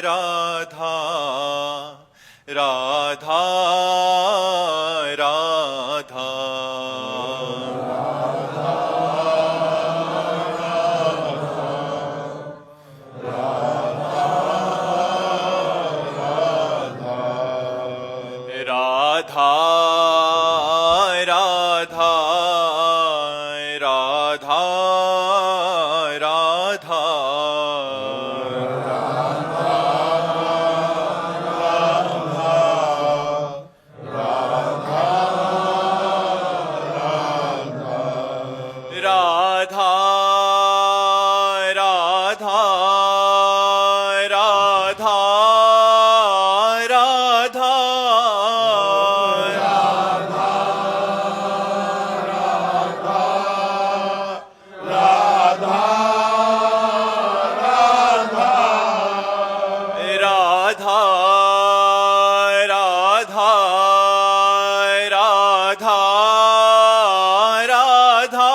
राधा राधा राधा राधा राधा राधा राधा राधा राधा राधा राधा राधा राधा राधा राधा राधा राधा राधा राधा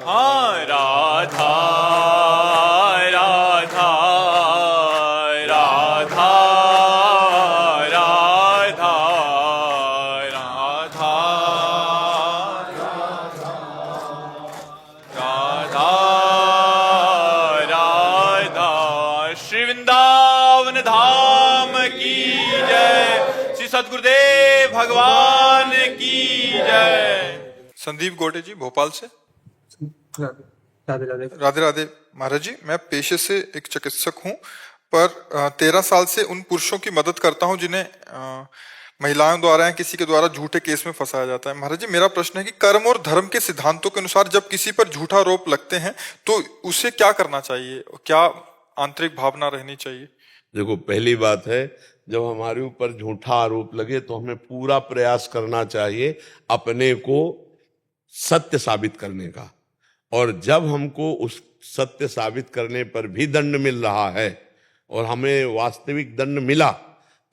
हाँ राधा राधा राधा राधा राधा राधा राधा श्री वृंदावन धाम की जय। श्री सद्गुरुदेव भगवान की जय। संदीप गोटे जी भोपाल से। राधे राधे। राधे राधे महाराज जी, मैं पेशे से एक चिकित्सक हूँ, पर 13 साल से उन पुरुषों की मदद करता हूँ जिन्हें महिलाओं द्वारा या किसी के द्वारा झूठे केस में फंसाया जाता है। महाराज जी, मेरा प्रश्न है कि कर्म और धर्म के सिद्धांतों के अनुसार जब किसी पर झूठा आरोप लगते हैं तो उसे क्या करना चाहिए, क्या आंतरिक भावना रहनी चाहिए? देखो, पहली बात है, जब हमारे ऊपर झूठा आरोप लगे तो हमें पूरा प्रयास करना चाहिए अपने को सत्य साबित करने का। और जब हमको उस सत्य साबित करने पर भी दंड मिल रहा है और हमें वास्तविक दंड मिला,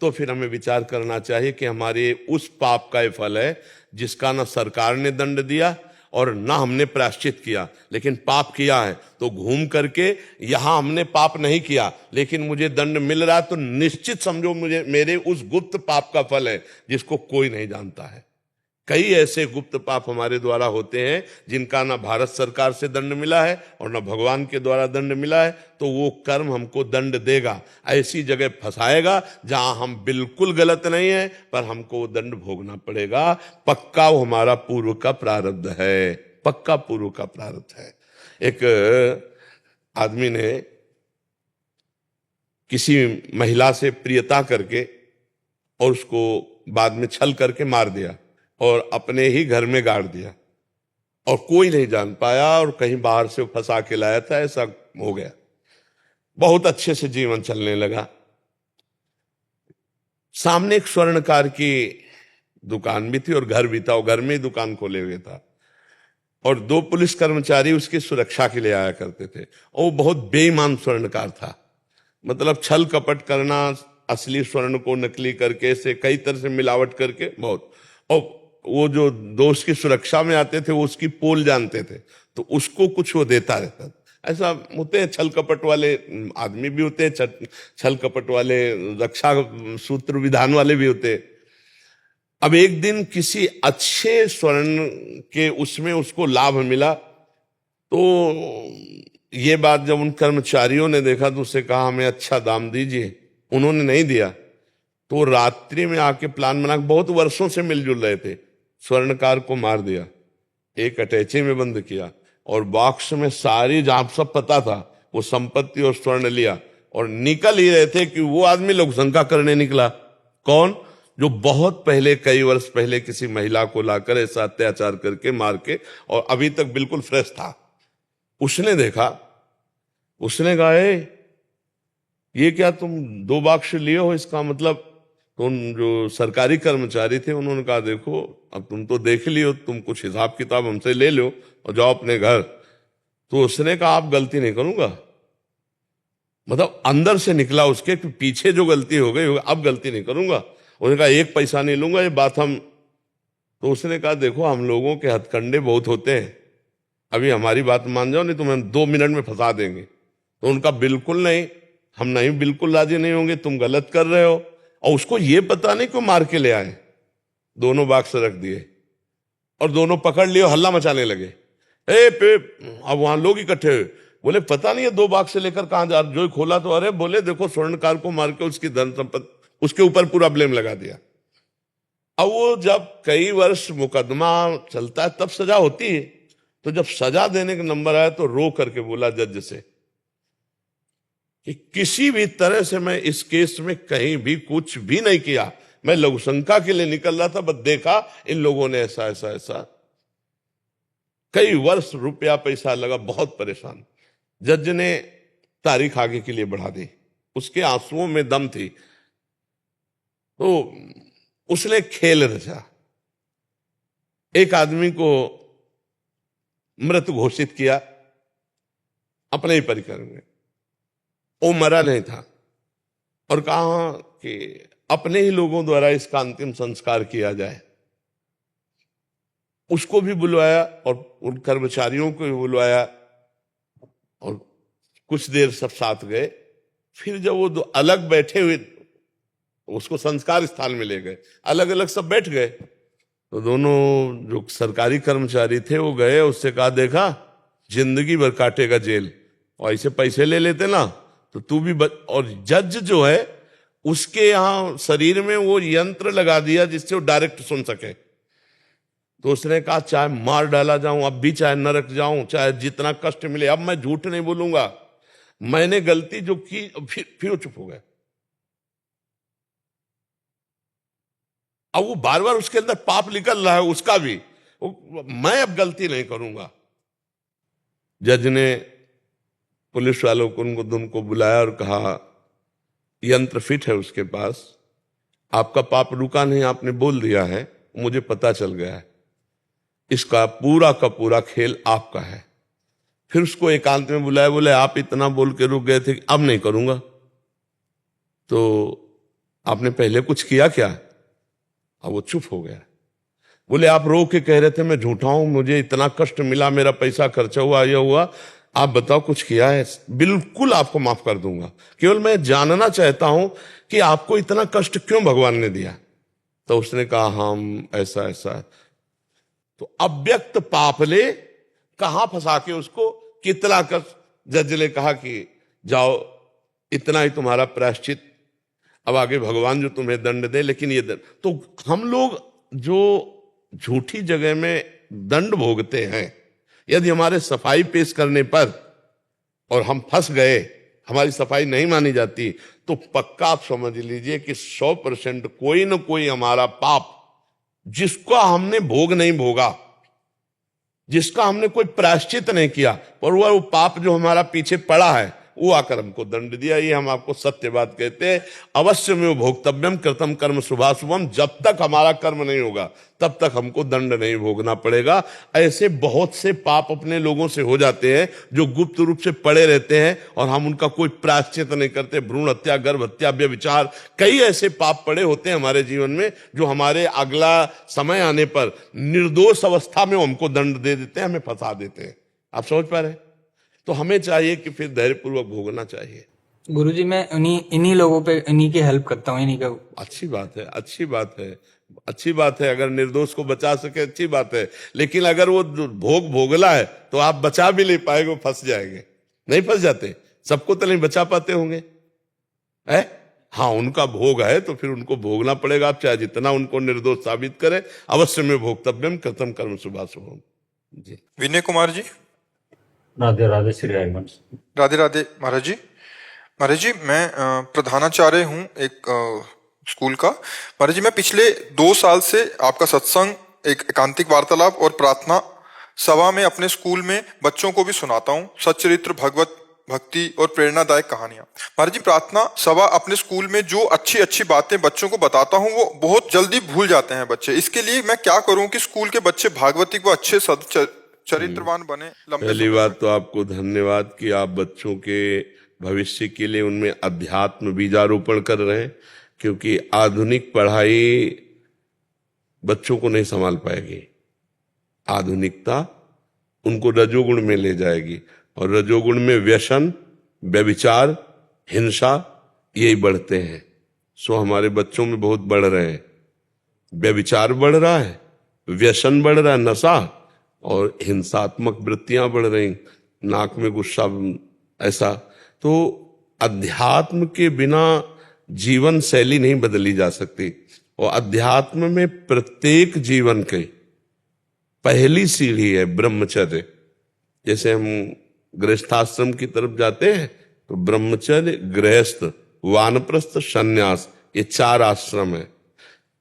तो फिर हमें विचार करना चाहिए कि हमारे उस पाप का ये फल है जिसका ना सरकार ने दंड दिया और ना हमने प्रायश्चित किया, लेकिन पाप किया है। तो घूम करके यहां हमने पाप नहीं किया लेकिन मुझे दंड मिल रहा है, तो निश्चित समझो मुझे मेरे उस गुप्त पाप का फल है जिसको कोई नहीं जानता है। कई ऐसे गुप्त पाप हमारे द्वारा होते हैं जिनका ना भारत सरकार से दंड मिला है और ना भगवान के द्वारा दंड मिला है, तो वो कर्म हमको दंड देगा, ऐसी जगह फंसाएगा जहां हम बिल्कुल गलत नहीं है पर हमको वो दंड भोगना पड़ेगा। पक्का वो हमारा पूर्व का प्रारब्ध है, पक्का पूर्व का प्रारब्ध है। एक आदमी ने किसी महिला से प्रियता करके और उसको बाद में छल करके मार दिया और अपने ही घर में गाड़ दिया और कोई नहीं जान पाया और कहीं बाहर से फंसा के लाया था, ऐसा हो गया। बहुत अच्छे से जीवन चलने लगा। सामने एक स्वर्णकार की दुकान भी थी और घर भी था, और घर में ही दुकान खोले हुए था और 2 पुलिस कर्मचारी उसकी सुरक्षा के लिए आया करते थे। और वो बहुत बेईमान स्वर्णकार था, मतलब छल कपट करना, असली स्वर्ण को नकली करके, से कई तरह से मिलावट करके बहुत। और वो जो दोस्त की सुरक्षा में आते थे वो उसकी पोल जानते थे, तो उसको कुछ वो देता रहता था। ऐसा होते हैं, छल कपट वाले आदमी भी होते हैं, छल कपट वाले रक्षा सूत्र विधान वाले भी होते हैं। अब एक दिन किसी अच्छे स्वर्ण के उसमें उसको लाभ मिला, तो ये बात जब उन कर्मचारियों ने देखा तो उससे कहा हमें अच्छा दाम दीजिए। उन्होंने नहीं दिया तो रात्रि में आके प्लान बना, बहुत वर्षों से मिलजुल रहे थे, स्वर्णकार को मार दिया, एक अटैची में बंद किया और बॉक्स में सारी, जहां सब पता था, वो संपत्ति और स्वर्ण लिया और निकल ही रहे थे कि वो आदमी लोकशंका करने निकला। कौन? जो बहुत पहले, कई वर्ष पहले किसी महिला को लाकर ऐसा अत्याचार करके मार के और अभी तक बिल्कुल फ्रेश था। उसने देखा, उसने कहा ये क्या तुम 2 बाक्स लिए हो, इसका मतलब तुम जो सरकारी कर्मचारी थे उन्होंने कहा देखो अब तुम तो देख लियो, तुम कुछ हिसाब किताब हमसे ले लो और जाओ अपने घर। तो उसने कहा आप गलती नहीं करूंगा, मतलब अंदर से निकला उसके कि पीछे जो गलती हो गई अब गलती नहीं करूंगा। उसने कहा 1 पैसा नहीं लूंगा, ये बात हम। तो उसने कहा देखो हम लोगों के हथकंडे बहुत होते हैं, अभी हमारी बात मान जाओ नहीं तो हम 2 मिनट में फंसा देंगे। तो उनका बिल्कुल नहीं, हम नहीं, बिल्कुल राजी नहीं होंगे, तुम गलत कर रहे हो। और उसको ये पता नहीं क्यों मार के ले आए, दोनों बाक्स रख दिए और दोनों पकड़ लिए, हल्ला मचाने लगे। अब वहां लोग इकट्ठे हुए, बोले पता नहीं है 2 बाक्स से लेकर कहां जा, जो खोला तो अरे बोले देखो स्वर्णकार को मार के उसकी धन संपत्ति उसके ऊपर पूरा ब्लेम लगा दिया। अब वो जब कई वर्ष मुकदमा चलता है तब सजा होती है, तो जब सजा देने का नंबर आया तो रो करके बोला जज से कि किसी भी तरह से मैं इस केस में कहीं भी कुछ भी नहीं किया, मैं लघु शंका के लिए निकल रहा था, बस देखा इन लोगों ने ऐसा ऐसा ऐसा। कई वर्ष रुपया पैसा लगा, बहुत परेशान। जज ने तारीख आगे के लिए बढ़ा दी, उसके आंसुओं में दम थी, तो उसने खेल रचा, एक आदमी को मृत घोषित किया अपने ही परिकर में, वो मरा नहीं था, और कहा कि अपने ही लोगों द्वारा इसका अंतिम संस्कार किया जाए। उसको भी बुलवाया और उन कर्मचारियों को भी बुलवाया और कुछ देर सब साथ गए। फिर जब वो अलग बैठे हुए, उसको संस्कार स्थान में ले गए, अलग अलग सब बैठ गए, तो दोनों जो सरकारी कर्मचारी थे वो गए, उससे कहा देखा जिंदगी भर काटेगा जेल, और ऐसे पैसे ले लेते ना तो तू भी और जज जो है उसके यहां शरीर में वो यंत्र लगा दिया जिससे वो डायरेक्ट सुन सके। तो उसने कहा चाहे मार डाला जाऊं अब भी, चाहे नरक जाऊं, चाहे जितना कष्ट मिले, अब मैं झूठ नहीं बोलूंगा, मैंने गलती जो की। फिर वो चुप हो गया। अब वो बार बार उसके अंदर पाप निकल रहा है उसका भी, मैं अब गलती नहीं करूंगा। जज ने पुलिस वालों को उनको बुलाया और कहा यंत्र फिट है उसके पास, आपका पाप रुका नहीं, आपने बोल दिया है, मुझे पता चल गया है, इसका पूरा का पूरा खेल आपका है। फिर उसको एकांत में बुलाया, बोले आप इतना बोल के रुक गए थे कि अब नहीं करूंगा, तो आपने पहले कुछ किया क्या? अब वो चुप हो गया। बोले आप रो के कह रहे थे मैं झूठा हूं, मुझे इतना कष्ट मिला, मेरा पैसा खर्चा हुआ, यह हुआ, आप बताओ कुछ किया है? बिल्कुल आपको माफ कर दूंगा, केवल मैं जानना चाहता हूं कि आपको इतना कष्ट क्यों भगवान ने दिया। तो उसने कहा हम ऐसा ऐसा। तो अव्यक्त पाप ले कहां फंसा के उसको कितना कर। जज ने कहा कि जाओ इतना ही तुम्हारा प्रायश्चित, अब आगे भगवान जो तुम्हें दंड दे, लेकिन ये दंड। तो हम लोग जो झूठी जगह में दंड भोगते हैं, यदि हमारे सफाई पेश करने पर और हम फंस गए, हमारी सफाई नहीं मानी जाती, तो पक्का आप समझ लीजिए कि 100% कोई ना कोई हमारा पाप जिसका हमने भोग नहीं भोगा, जिसका हमने कोई प्रायश्चित नहीं किया, पर वो पाप जो हमारा पीछे पड़ा है वो आकर हमको दंड दिया। ये हम आपको सत्य बात कहते हैं। अवश्य में भोक्तव्यम कृतम कर्म शुभाशुभम, जब तक हमारा कर्म नहीं होगा तब तक हमको दंड नहीं भोगना पड़ेगा। ऐसे बहुत से पाप अपने लोगों से हो जाते हैं जो गुप्त रूप से पड़े रहते हैं और हम उनका कोई प्रायश्चित नहीं करते। भ्रूण हत्या, गर्भ हत्या, व्यभिचार, कई ऐसे पाप पड़े होते हैं हमारे जीवन में जो हमारे अगला समय आने पर निर्दोष अवस्था में हमको दंड दे देते हैं, हमें फंसा देते हैं। आप समझ पा रहे हैं? तो हमें चाहिए कि फिर धैर्यपूर्वक भोगना चाहिए। गुरुजी मैं इन्हीं लोगों पे इन्हीं की हेल्प करता हूँ, इन्हीं का। अच्छी बात है, अच्छी बात है, अच्छी बात है। अगर निर्दोष को बचा सके अच्छी बात है, लेकिन अगर वो भोगला है तो आप बचा भी नहीं पाएंगे, फंस जाएंगे। नहीं फंस जाते? सबको तो नहीं बचा पाते होंगे, है? हाँ, उनका भोग है तो फिर उनको भोगना पड़ेगा। आप चाहे जितना उनको निर्दोष साबित करें, अवश्य में भोक्तव्यम कृतम कर्म शुभाशुभम। जी विनय कुमार जी। राधे राधे श्री हरिवंश। राधे राधे महाराज जी। महाराज जी मैं प्रधानाचार्य हूँ एक स्कूल का। महाराज जी मैं पिछले 2 साल से आपका सत्संग, एक एकांतिक वार्तालाप और प्रार्थना सभा में अपने स्कूल में बच्चों को भी सुनाता हूँ। सच्चरित्र भगवत भक्ति और प्रेरणादायक कहानियां। महाराज जी, प्रार्थना सभा अपने स्कूल में जो अच्छी अच्छी बातें बच्चों को बताता हूं वो बहुत जल्दी भूल जाते हैं बच्चे। इसके लिए मैं क्या करूं कि स्कूल के बच्चे भागवतिक व अच्छे चरित्रवान बने लंबे पहली समय बात तक? तो आपको धन्यवाद कि आप बच्चों के भविष्य के लिए उनमें अध्यात्म बीजारोपण कर रहे हैं, क्योंकि आधुनिक पढ़ाई बच्चों को नहीं संभाल पाएगी। आधुनिकता उनको रजोगुण में ले जाएगी, और रजोगुण में व्यसन, व्यभिचार, हिंसा यही बढ़ते हैं। सो हमारे बच्चों में बहुत बढ़ रहे हैं। व्यभिचार बढ़ रहा है, व्यसन बढ़ रहा है, नशा, और हिंसात्मक वृत्तियां बढ़ रही, नाक में गुस्सा, ऐसा। तो अध्यात्म के बिना जीवन शैली नहीं बदली जा सकती, और अध्यात्म में प्रत्येक जीवन की पहली सीढ़ी है ब्रह्मचर्य। जैसे हम गृहस्थाश्रम की तरफ जाते हैं तो ब्रह्मचर्य, गृहस्थ, वानप्रस्थ, सन्यास, ये 4 आश्रम है।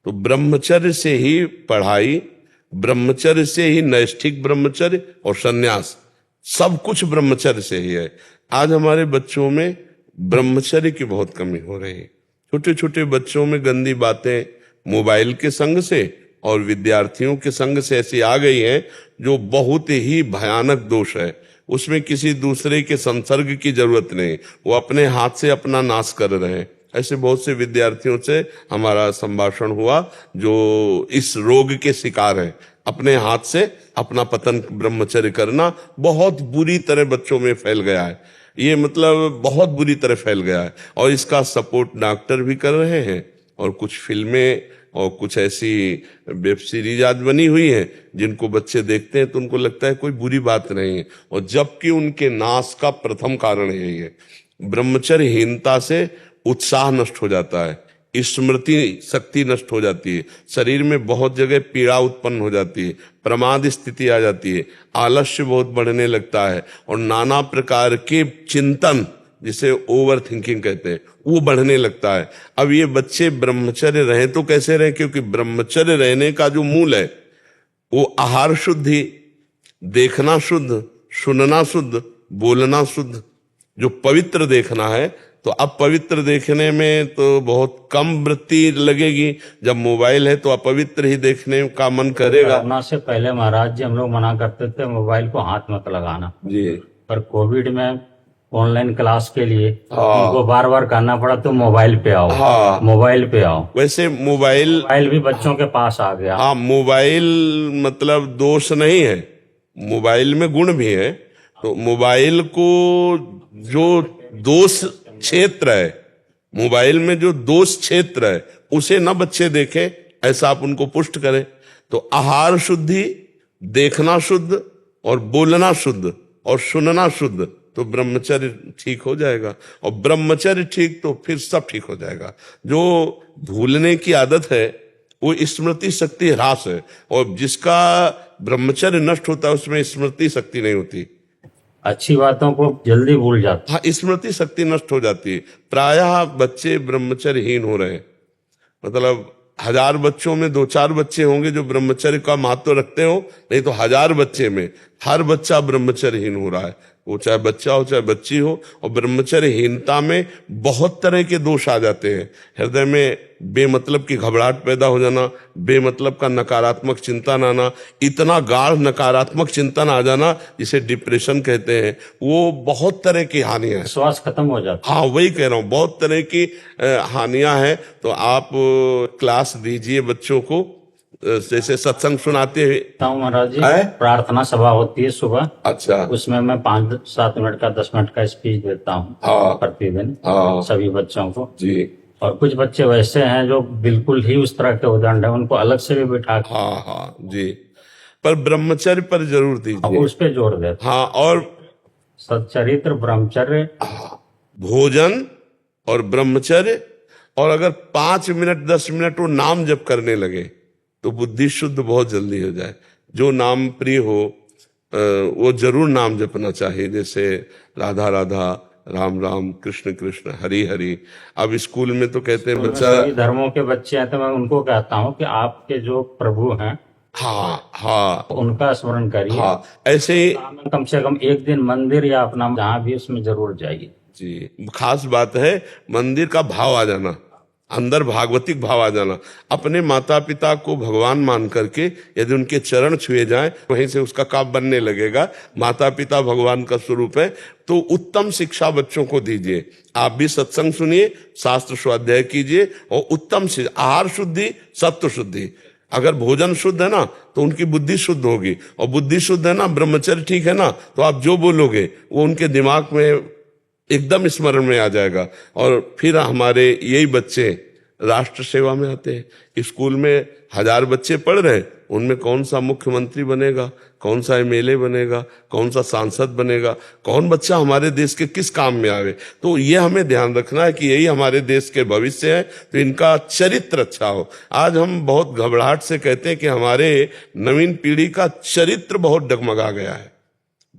तो ब्रह्मचर्य से ही पढ़ाई, ब्रह्मचर्य से ही नैष्ठिक ब्रह्मचर्य और सन्यास, सब कुछ ब्रह्मचर्य से ही है। आज हमारे बच्चों में ब्रह्मचर्य की बहुत कमी हो रही है। छोटे छोटे बच्चों में गंदी बातें मोबाइल के संग से और विद्यार्थियों के संग से ऐसी आ गई हैं जो बहुत ही भयानक दोष है। उसमें किसी दूसरे के संसर्ग की जरूरत नहीं, वो अपने हाथ से अपना नाश कर रहे हैं। ऐसे बहुत से विद्यार्थियों से हमारा संभाषण हुआ जो इस रोग के शिकार हैं। अपने हाथ से अपना पतन ब्रह्मचर्य करना बहुत बुरी तरह बच्चों में फैल गया है। ये मतलब बहुत बुरी तरह फैल गया है, और इसका सपोर्ट डॉक्टर भी कर रहे हैं, और कुछ फिल्में और कुछ ऐसी वेब सीरीज आज बनी हुई हैं जिनको बच्चे देखते हैं तो उनको लगता है कोई बुरी बात नहीं है, और जबकि उनके नाश का प्रथम कारण यही है। ब्रह्मचर्यहीनता से उत्साह नष्ट हो जाता है, स्मृति शक्ति नष्ट हो जाती है, शरीर में बहुत जगह पीड़ा उत्पन्न हो जाती है, प्रमाद स्थिति आ जाती है, आलस्य बहुत बढ़ने लगता है, और नाना प्रकार के चिंतन, जिसे ओवर थिंकिंग कहते हैं, वो बढ़ने लगता है। अब ये बच्चे ब्रह्मचर्य रहें तो कैसे रहें, क्योंकि ब्रह्मचर्य रहने का जो मूल है वो आहार शुद्धि, देखना शुद्ध, सुनना शुद्ध, बोलना शुद्ध, जो पवित्र देखना है। तो अब पवित्र देखने में तो बहुत कम वृत्ति लगेगी, जब मोबाइल है तो अपवित्र ही देखने का मन करेगा। कोरोना से पहले महाराज जी हम लोग मना करते थे मोबाइल को हाथ मत लगाना जी, पर कोविड में ऑनलाइन क्लास के लिए उनको बार बार कहना पड़ा तो मोबाइल पे आओ, हाँ। मोबाइल पे आओ। वैसे मोबाइल भी बच्चों के पास आ गया। हाँ, मोबाइल मतलब दोष नहीं है, मोबाइल में गुण भी है। तो मोबाइल को जो दोष क्षेत्र है, मोबाइल में जो दोष क्षेत्र है उसे न बच्चे देखें, ऐसा आप उनको पुष्ट करें। तो आहार शुद्धि, देखना शुद्ध और बोलना शुद्ध और सुनना शुद्ध, तो ब्रह्मचर्य ठीक हो जाएगा। और ब्रह्मचर्य ठीक तो फिर सब ठीक हो जाएगा। जो भूलने की आदत है वो स्मृति शक्ति ह्रास है, और जिसका ब्रह्मचर्य नष्ट होता है उसमें स्मृति शक्ति नहीं होती। अच्छी बातों को जल्दी भूल जाते। हाँ, स्मृति शक्ति नष्ट हो जाती है। प्रायः बच्चे ब्रह्मचर्यहीन हो रहे हैं। मतलब 1000 बच्चों में 2-4 बच्चे होंगे जो ब्रह्मचर्य का महत्व रखते हो, नहीं तो 1000 बच्चे में हर बच्चा ब्रह्मचर्यहीन हो रहा है, वो चाहे बच्चा हो चाहे बच्ची हो। और ब्रह्मचर्यहीनता में बहुत तरह के दोष आ जाते हैं। हृदय में बेमतलब की घबराहट पैदा हो जाना, बेमतलब का नकारात्मक चिंतन आना, इतना गाढ़ नकारात्मक चिंतन आ जाना जिसे डिप्रेशन कहते हैं, वो बहुत तरह की हानियां हैं। विश्वास खत्म हो जाता। हाँ, वही कह रहा हूँ, बहुत तरह की हानियां हैं। तो आप क्लास दीजिए बच्चों को, जैसे सत्संग सुनाते हैं महाराज जी, प्रार्थना सभा होती है सुबह। अच्छा, उसमें मैं 5-7 मिनट का 10 मिनट का स्पीच देता हूँ प्रतिदिन सभी बच्चों को जी। और कुछ बच्चे वैसे हैं जो बिल्कुल ही उस तरह के उदाहरण है, उनको अलग से भी बिठा के हाँ जी, पर ब्रह्मचर्य पर जरूर दीजिए, उस पे जोर देते। हाँ, और सच्चरित्र, ब्रह्मचर्य, भोजन और ब्रह्मचर्य। और अगर 5 मिनट 10 मिनट वो नाम जप करने लगे तो बुद्धि शुद्ध बहुत जल्दी हो जाए। जो नाम प्रिय हो वो जरूर नाम जपना चाहिए, जैसे राधा राधा, राम राम, कृष्ण कृष्ण, हरि हरि। अब स्कूल में तो कहते हैं बच्चा, सभी धर्मों के बच्चे हैं तो मैं उनको कहता हूँ कि आपके जो प्रभु हैं हाँ हाँ उनका स्मरण करिए। हाँ, ऐसे ही कम से कम एक दिन मंदिर या अपना जहाँ भी उसमें जरूर जाइए। जी, खास बात है मंदिर का भाव आ जाना, अंदर भागवतिक भाव आ जाना। अपने माता पिता को भगवान मान करके यदि उनके चरण छुए जाएं, वहीं से उसका काम बनने लगेगा। माता पिता भगवान का स्वरूप है, तो उत्तम शिक्षा बच्चों को दीजिए। आप भी सत्संग सुनिए, शास्त्र स्वाध्याय कीजिए, और उत्तम से आहार शुद्धि, सत्व शुद्धि। अगर भोजन शुद्ध है ना तो उनकी बुद्धि शुद्ध होगी, और बुद्धि शुद्ध है ना, ब्रह्मचर्य ठीक है ना, तो आप जो बोलोगे वो उनके दिमाग में एकदम स्मरण में आ जाएगा। और फिर हमारे यही बच्चे राष्ट्र सेवा में आते हैं। स्कूल में 1000 बच्चे पढ़ रहे हैं, उनमें कौन सा मुख्यमंत्री बनेगा, कौन सा एमएलए बनेगा, कौन सा सांसद बनेगा, कौन बच्चा हमारे देश के किस काम में आवे। तो ये हमें ध्यान रखना है कि यही हमारे देश के भविष्य है, तो इनका चरित्र अच्छा हो। आज हम बहुत घबराहट से कहते हैं कि हमारे नवीन पीढ़ी का चरित्र बहुत डगमगा गया है,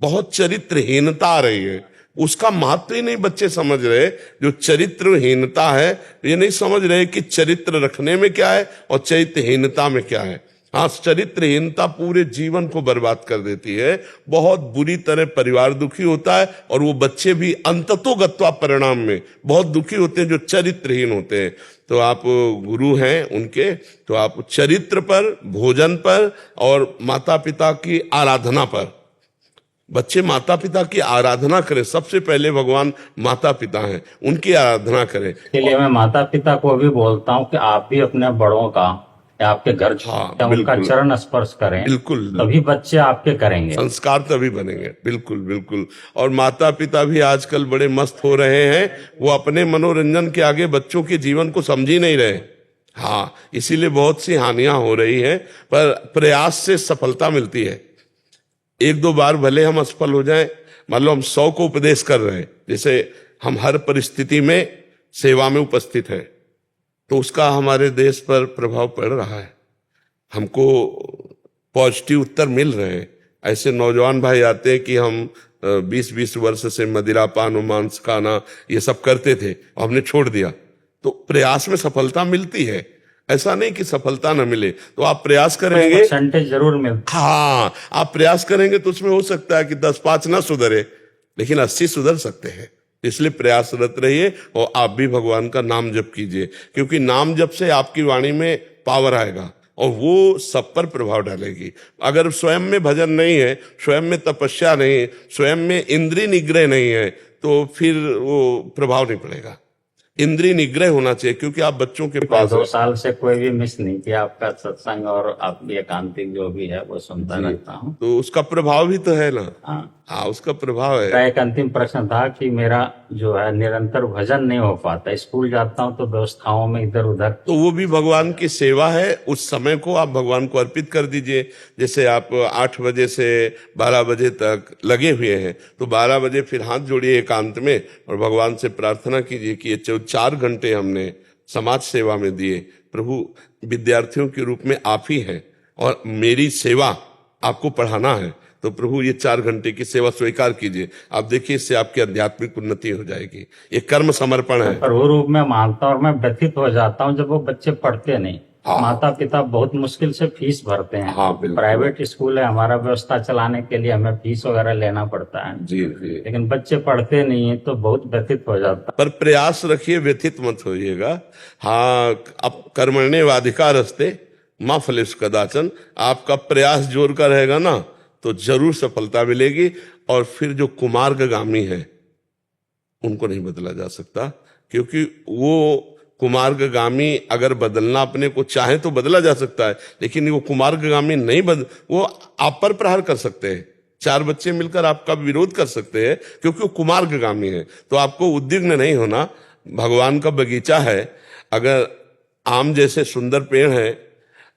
बहुत चरित्रहीनता आ रही है। उसका महत्व ही नहीं बच्चे समझ रहे। जो चरित्रहीनता है, ये नहीं समझ रहे कि चरित्र रखने में क्या है और चरित्रहीनता में क्या है। हाँ, चरित्रहीनता पूरे जीवन को बर्बाद कर देती है, बहुत बुरी तरह परिवार दुखी होता है, और वो बच्चे भी अंततोगत्वा परिणाम में बहुत दुखी होते हैं जो चरित्रहीन होते हैं। तो आप गुरु हैं उनके, तो आप चरित्र पर, भोजन पर और माता पिता की आराधना पर, बच्चे माता पिता की आराधना करें। सबसे पहले भगवान माता पिता हैं, उनकी आराधना करें। इसलिए मैं माता पिता को भी बोलता हूँ कि आप भी अपने बड़ों का या आपके घर उनका बिल्कुल। चरण स्पर्श करें, बिल्कुल, तभी बच्चे आपके करेंगे, संस्कार तभी बनेंगे। बिल्कुल बिल्कुल। और माता पिता भी आजकल बड़े मस्त हो रहे हैं, वो अपने मनोरंजन के आगे बच्चों के जीवन को समझ ही नहीं रहे। हाँ, इसीलिए बहुत सी हानियां हो रही हैं, पर प्रयास से सफलता मिलती है। 1-2 बार भले हम असफल हो जाएं, मान लो हम 100 को उपदेश कर रहे हैं, जैसे हम हर परिस्थिति में सेवा में उपस्थित हैं, तो उसका हमारे देश पर प्रभाव पड़ रहा है, हमको पॉजिटिव उत्तर मिल रहे हैं। ऐसे नौजवान भाई आते हैं कि हम 20-20 वर्ष से मदिरापान और मांस खाना ये सब करते थे, हमने छोड़ दिया। तो प्रयास में सफलता मिलती है, ऐसा नहीं कि सफलता न मिले। तो आप प्रयास करेंगे, परसेंटेज जरूर मिलता। हाँ, आप प्रयास करेंगे तो उसमें हो सकता है कि 10-5 ना सुधरे, लेकिन 80 सुधर सकते हैं। इसलिए प्रयासरत रहिए, और आप भी भगवान का नाम जप कीजिए, क्योंकि नाम जप से आपकी वाणी में पावर आएगा और वो सब पर प्रभाव डालेगी। अगर स्वयं में भजन नहीं है, स्वयं में तपस्या नहीं है, स्वयं में इंद्रिय निग्रह नहीं है, तो फिर वो प्रभाव नहीं पड़ेगा। इंद्रिय निग्रह होना चाहिए, क्योंकि आप बच्चों के पास 2 साल से कोई भी मिस नहीं किया आपका सत्संग, और आपकी एकांतिक जो भी है वो सुनता रहता हूँ। तो उसका प्रभाव भी तो है ना। हाँ, उसका प्रभाव है। मेरा एक अंतिम प्रश्न था कि मेरा जो है निरंतर भजन नहीं हो पाता, स्कूल जाता हूँ तो व्यवस्थाओं में इधर उधर। तो वो भी भगवान की सेवा है, उस समय को आप भगवान को अर्पित कर दीजिए। जैसे आप 8 बजे से 12 बजे तक लगे हुए हैं, तो 12 बजे फिर हाथ जोड़िए एकांत में और भगवान से प्रार्थना कीजिए कि ये 4 घंटे हमने समाज सेवा में दिए, प्रभु विद्यार्थियों के रूप में आप ही हैं और मेरी सेवा आपको पढ़ाना है, तो प्रभु ये 4 घंटे की सेवा स्वीकार कीजिए। आप देखिए, इससे आपकी आध्यात्मिक उन्नति हो जाएगी। ये कर्म समर्पण है। प्रभु रूप में मानता हूँ, और मैं व्यथित हो जाता हूँ जब वो बच्चे पढ़ते नहीं। हाँ। माता पिता बहुत मुश्किल से फीस भरते हैं। हाँ, बिल्कुल। प्राइवेट स्कूल है, हमारा व्यवस्था चलाने के लिए हमें फीस वगैरह लेना पड़ता है, जी जी। लेकिन बच्चे पढ़ते नहीं है तो बहुत व्यथित हो जाता है। पर प्रयास रखिए, व्यथित मत होइएगा। हाँ, अब कर्मण्येवाधिकारस्ते मां फलेषु कदाचन। आपका प्रयास जोर का रहेगा ना, तो जरूर सफलता मिलेगी। और फिर जो कुमार्गगामी है उनको नहीं बदला जा सकता, क्योंकि वो कुमार्गगामी अगर बदलना अपने को चाहे तो बदला जा सकता है, लेकिन वो कुमार्गगामी नहीं वो आप पर प्रहार कर सकते हैं। 4 बच्चे मिलकर आपका विरोध कर सकते हैं, क्योंकि वो कुमार्गगामी है। तो आपको उद्विग्न नहीं होना। भगवान का बगीचा है, अगर आम जैसे सुंदर पेड़ है,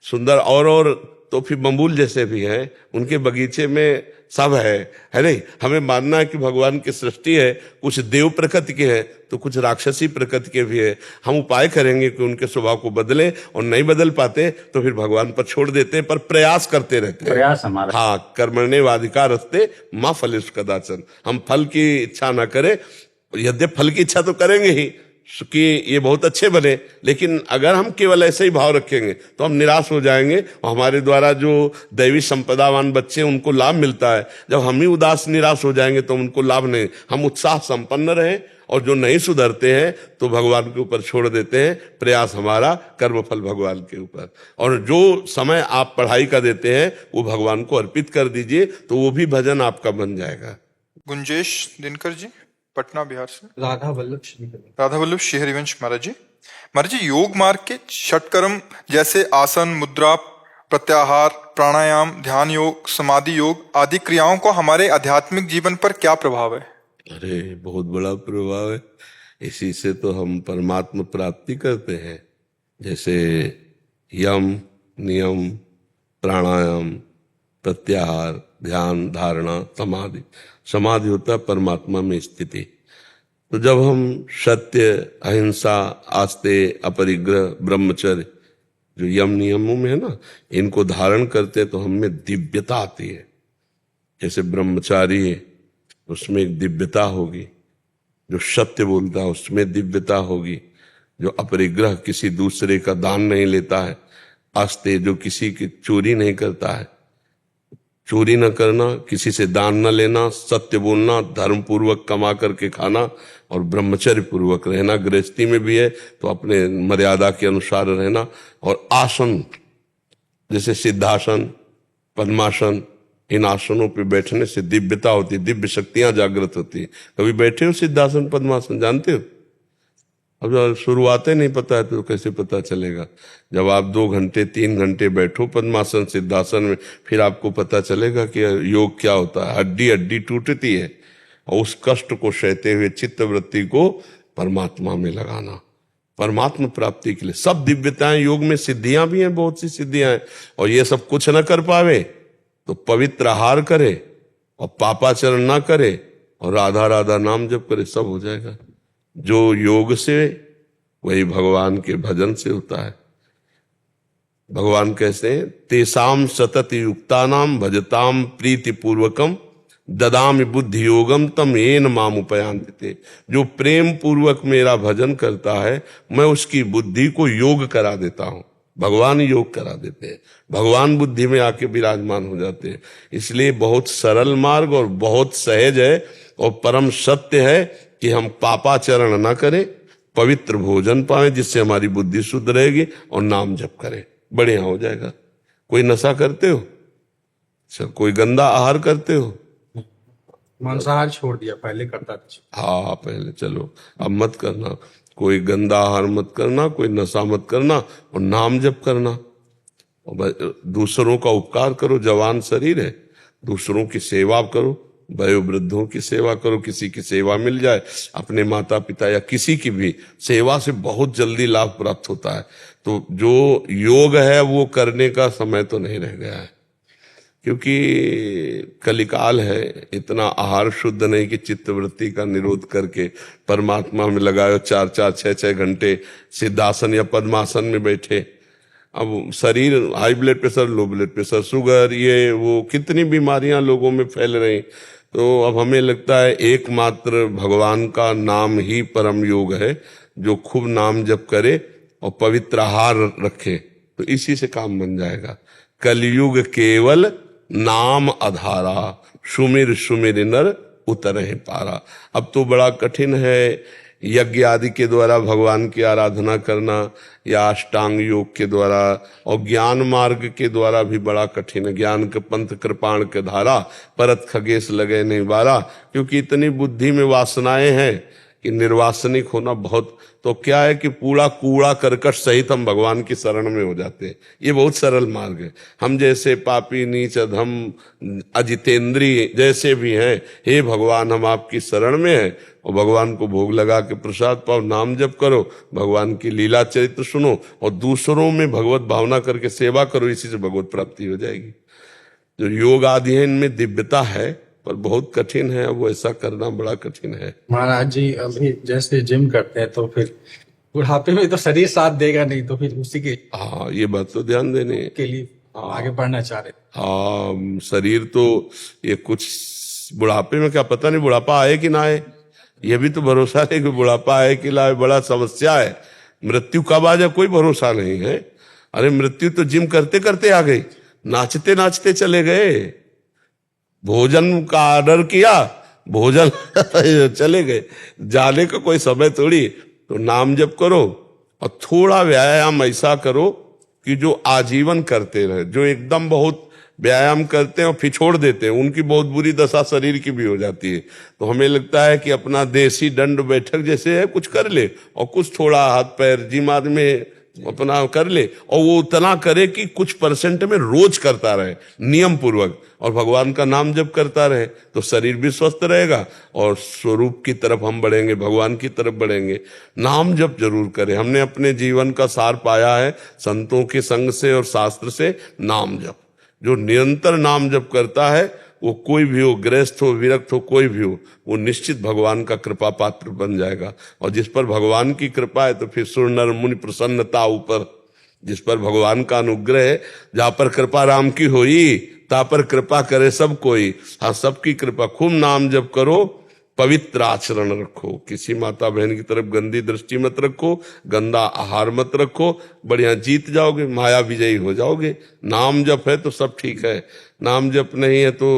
सुंदर और तो फिर बम्बूल जैसे भी हैं, उनके बगीचे में सब है नहीं। हमें मानना है कि भगवान की सृष्टि है, कुछ देव प्रकृति के है तो कुछ राक्षसी प्रकृति के भी है। हम उपाय करेंगे कि उनके स्वभाव को बदले, और नहीं बदल पाते तो फिर भगवान पर छोड़ देते हैं, पर प्रयास करते रहते हैं। प्रयास हमारा। हाँ, कर्मण्येवाधिकारस्ते मां फलेषु कदाचन। हम फल की इच्छा ना करें, यद्यपि फल की इच्छा तो करेंगे ही, कि ये बहुत अच्छे बने, लेकिन अगर हम केवल ऐसे ही भाव रखेंगे तो हम निराश हो जाएंगे और हमारे द्वारा जो दैवी संपदावान बच्चे हैं उनको लाभ मिलता है, जब हम ही उदास निराश हो जाएंगे तो उनको लाभ नहीं। हम उत्साह संपन्न रहें, और जो नहीं सुधरते हैं तो भगवान के ऊपर छोड़ देते हैं, प्रयास हमारा, कर्मफल भगवान के ऊपर। और जो समय आप पढ़ाई का देते हैं वो भगवान को अर्पित कर दीजिए, तो वो भी भजन आपका बन जाएगा। गुंजेश दिनकर जी, पटना बिहार से। राधा वल्लभ श्री हरिवंश महाराज जी, योग मार्ग के षटकर्म जैसे आसन, मुद्रा, प्रत्याहार, प्राणायाम, ध्यान योग, समाधि योग आदि क्रियाओं का हमारे आध्यात्मिक जीवन पर क्या प्रभाव है? अरे बहुत बड़ा प्रभाव है। इसी से तो हम परमात्मा प्राप्ति करते हैं। जैसे यम, नियम, प्राणायाम, प्रत्याहार, ध्यान, धारणा, समाधि। समाधि होता है परमात्मा में स्थिति। तो जब हम सत्य, अहिंसा, आस्ते, अपरिग्रह, ब्रह्मचर्य, जो यम नियमों में है ना, इनको धारण करते तो हम में दिव्यता आती है। जैसे ब्रह्मचारी है उसमें एक दिव्यता होगी, जो सत्य बोलता है उसमें दिव्यता होगी, जो अपरिग्रह किसी दूसरे का दान नहीं लेता है, आस्ते जो किसी की चोरी नहीं करता है, चोरी न करना, किसी से दान न लेना, सत्य बोलना, धर्म पूर्वक कमा करके खाना, और ब्रह्मचर्य पूर्वक रहना। गृहस्थी में भी है तो अपने मर्यादा के अनुसार रहना। और आसन जैसे सिद्धासन, पद्मासन, इन आसनों पे बैठने से दिव्यता होती है, दिव्य शक्तियां जागृत होती है। कभी बैठे हो सिद्धासन, पद्मासन, जानते हो? अब जब शुरुआतें नहीं पता है तो कैसे पता चलेगा? जब आप 2 घंटे 3 घंटे बैठो पद्मासन, सिद्धासन में, फिर आपको पता चलेगा कि योग क्या होता है। हड्डी हड्डी टूटती है, और उस कष्ट को सहते हुए चित्त वृत्ति को परमात्मा में लगाना, परमात्मा प्राप्ति के लिए। सब दिव्यताएं योग में, सिद्धियां भी हैं, बहुत सी सिद्धियां हैं। और ये सब कुछ न कर पावे तो पवित्र आहार करे और पापाचरण ना करे और राधा राधा नाम जप करे, सब हो जाएगा। जो योग से, वही भगवान के भजन से होता है। भगवान कैसे हैं? तेसाम सतत युक्तानाम भजताम प्रीति पूर्वकम ददामि बुद्धि योगम तम येन माम उपयांति। जो प्रेम पूर्वक मेरा भजन करता है, मैं उसकी बुद्धि को योग करा देता हूं। भगवान योग करा देते हैं, भगवान बुद्धि में आके विराजमान हो जाते हैं। इसलिए बहुत सरल मार्ग और बहुत सहज है और परम सत्य है कि हम पापाचरण ना करें, पवित्र भोजन पाएं जिससे हमारी बुद्धि शुद्ध रहेगी, और नाम जप करें, बढ़िया हो जाएगा। कोई नशा करते हो? अच्छा, कोई गंदा आहार करते हो? मांसाहार छोड़ दिया, पहले करता था। हाँ पहले, चलो अब मत करना। कोई गंदा आहार मत करना, कोई नशा मत करना, और नाम जप करना। और दूसरों का उपकार करो, जवान शरीर है, दूसरों की सेवा करो, वयोवृद्धों की सेवा करो। किसी की सेवा मिल जाए, अपने माता पिता या किसी की भी सेवा से बहुत जल्दी लाभ प्राप्त होता है। तो जो योग है वो करने का समय तो नहीं रह गया है, क्योंकि कलिकाल है। इतना आहार शुद्ध नहीं कि चित्तवृत्ति का निरोध करके परमात्मा में लगाओ 4-4, 6-6 घंटे सिद्धासन या पद्मासन में बैठे। अब शरीर, high blood pressure, low blood pressure, sugar, ये वो कितनी बीमारियां लोगों में फैल रही। तो अब हमें लगता है एकमात्र भगवान का नाम ही परम योग है। जो खूब नाम जप करे और पवित्र आहार रखे तो इसी से काम बन जाएगा। कलयुग केवल नाम आधारा, सुमिर सुमिर नर उतरहि पारा। अब तो बड़ा कठिन है यज्ञ आदि के द्वारा भगवान की आराधना करना, या अष्टांग योग के द्वारा, और ज्ञान मार्ग के द्वारा भी बड़ा कठिन है। ज्ञान के पंथ कृपाण के धारा, परत खगेश लगे नहीं बारा। क्योंकि इतनी बुद्धि में वासनाएं हैं कि निर्वासनिक होना बहुत। तो क्या है कि पूरा कूड़ा करकट सहित हम भगवान की शरण में हो जाते हैं। ये बहुत सरल मार्ग है। हम जैसे पापी, नीच, अधम, अजितेंद्रिय जैसे भी हैं, हे भगवान हम आपकी शरण में हैं, और भगवान को भोग लगा के प्रसाद पाओ, नाम जप करो, भगवान की लीला चरित्र सुनो, और दूसरों में भगवत भावना करके सेवा करो। इसी से भगवत प्राप्ति हो जाएगी। जो योग आदि है इनमें दिव्यता है, पर बहुत कठिन है। वो ऐसा करना बड़ा कठिन है। महाराज जी, अभी जैसे जिम करते हैं तो फिर बुढ़ापे में तो शरीर साथ देगा नहीं, तो फिर उसी के हाँ, ये बात तो ध्यान देने के लिए आगे बढ़ना चाह रहे। हाँ, शरीर तो ये कुछ बुढ़ापे में क्या पता नहीं बुढ़ापा आए कि ना आए, ये भी तो भरोसा नहीं कि बुढ़ापा है कि लाए बड़ा समस्या है, मृत्यु कब आ जाए कोई भरोसा नहीं है। अरे मृत्यु तो जिम करते करते आ गई, नाचते नाचते चले गए, भोजन का ऑर्डर किया, भोजन चले गए, जाने का कोई समय थोड़ी। तो नाम जप करो और थोड़ा व्यायाम ऐसा करो कि जो आजीवन करते रहे। जो एकदम बहुत व्यायाम करते हैं और फिर छोड़ देते हैं, उनकी बहुत बुरी दशा शरीर की भी हो जाती है। तो हमें लगता है कि अपना देसी दंड बैठक जैसे है कुछ कर ले, और कुछ थोड़ा हाथ पैर जिम आदमी अपना कर ले, और वो उतना करे कि कुछ परसेंट में रोज करता रहे नियम पूर्वक, और भगवान का नाम जप करता रहे, तो शरीर भी स्वस्थ रहेगा और स्वरूप की तरफ हम बढ़ेंगे, भगवान की तरफ बढ़ेंगे। नाम जप जरूर करें। हमने अपने जीवन का सार पाया है संतों के संग से और शास्त्र से। नाम जप, जो निरंतर नाम जप करता है, वो कोई भी हो, गृहस्थ हो, विरक्त हो, कोई भी हो, वो निश्चित भगवान का कृपा पात्र बन जाएगा। और जिस पर भगवान की कृपा है तो फिर सुर नर मुनि प्रसन्नता ऊपर, जिस पर भगवान का अनुग्रह है, जहां पर कृपा राम की होई ता पर कृपा करे सब कोई। हाँ, सबकी कृपा। खूब नाम जप करो, पवित्र आचरण रखो, किसी माता बहन की तरफ गंदी दृष्टि मत रखो, गंदा आहार मत रखो, बढ़िया जीत जाओगे, माया विजयी हो जाओगे। नाम जप है तो सब ठीक है, नाम जप नहीं है तो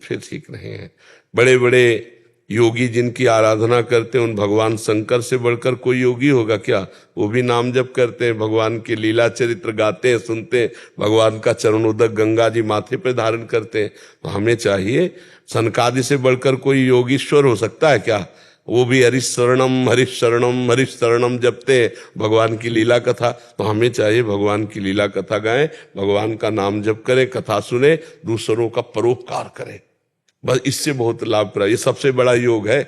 फिर ठीक नहीं है। बड़े बड़े योगी जिनकी आराधना करते हैं, उन भगवान शंकर से बढ़कर कोई योगी होगा क्या? वो भी नाम जप करते हैं, भगवान के लीला चरित्र गाते हैं, सुनते हैं, भगवान का चरणोदक गंगा जी माथे पे धारण करते हैं। तो हमें चाहिए, सनकादि से बढ़कर कोई योगीश्वर हो सकता है क्या? वो भी हरिशरणम हरिशरणम हरिशरणम जपते हैं भगवान की लीला कथा। तो हमें चाहिए भगवान की लीला कथा गाएं, भगवान का नाम जप करें, कथा सुने, दूसरों का परोपकार करें। बस इससे बहुत लाभ प्राप्त, ये सबसे बड़ा योग है,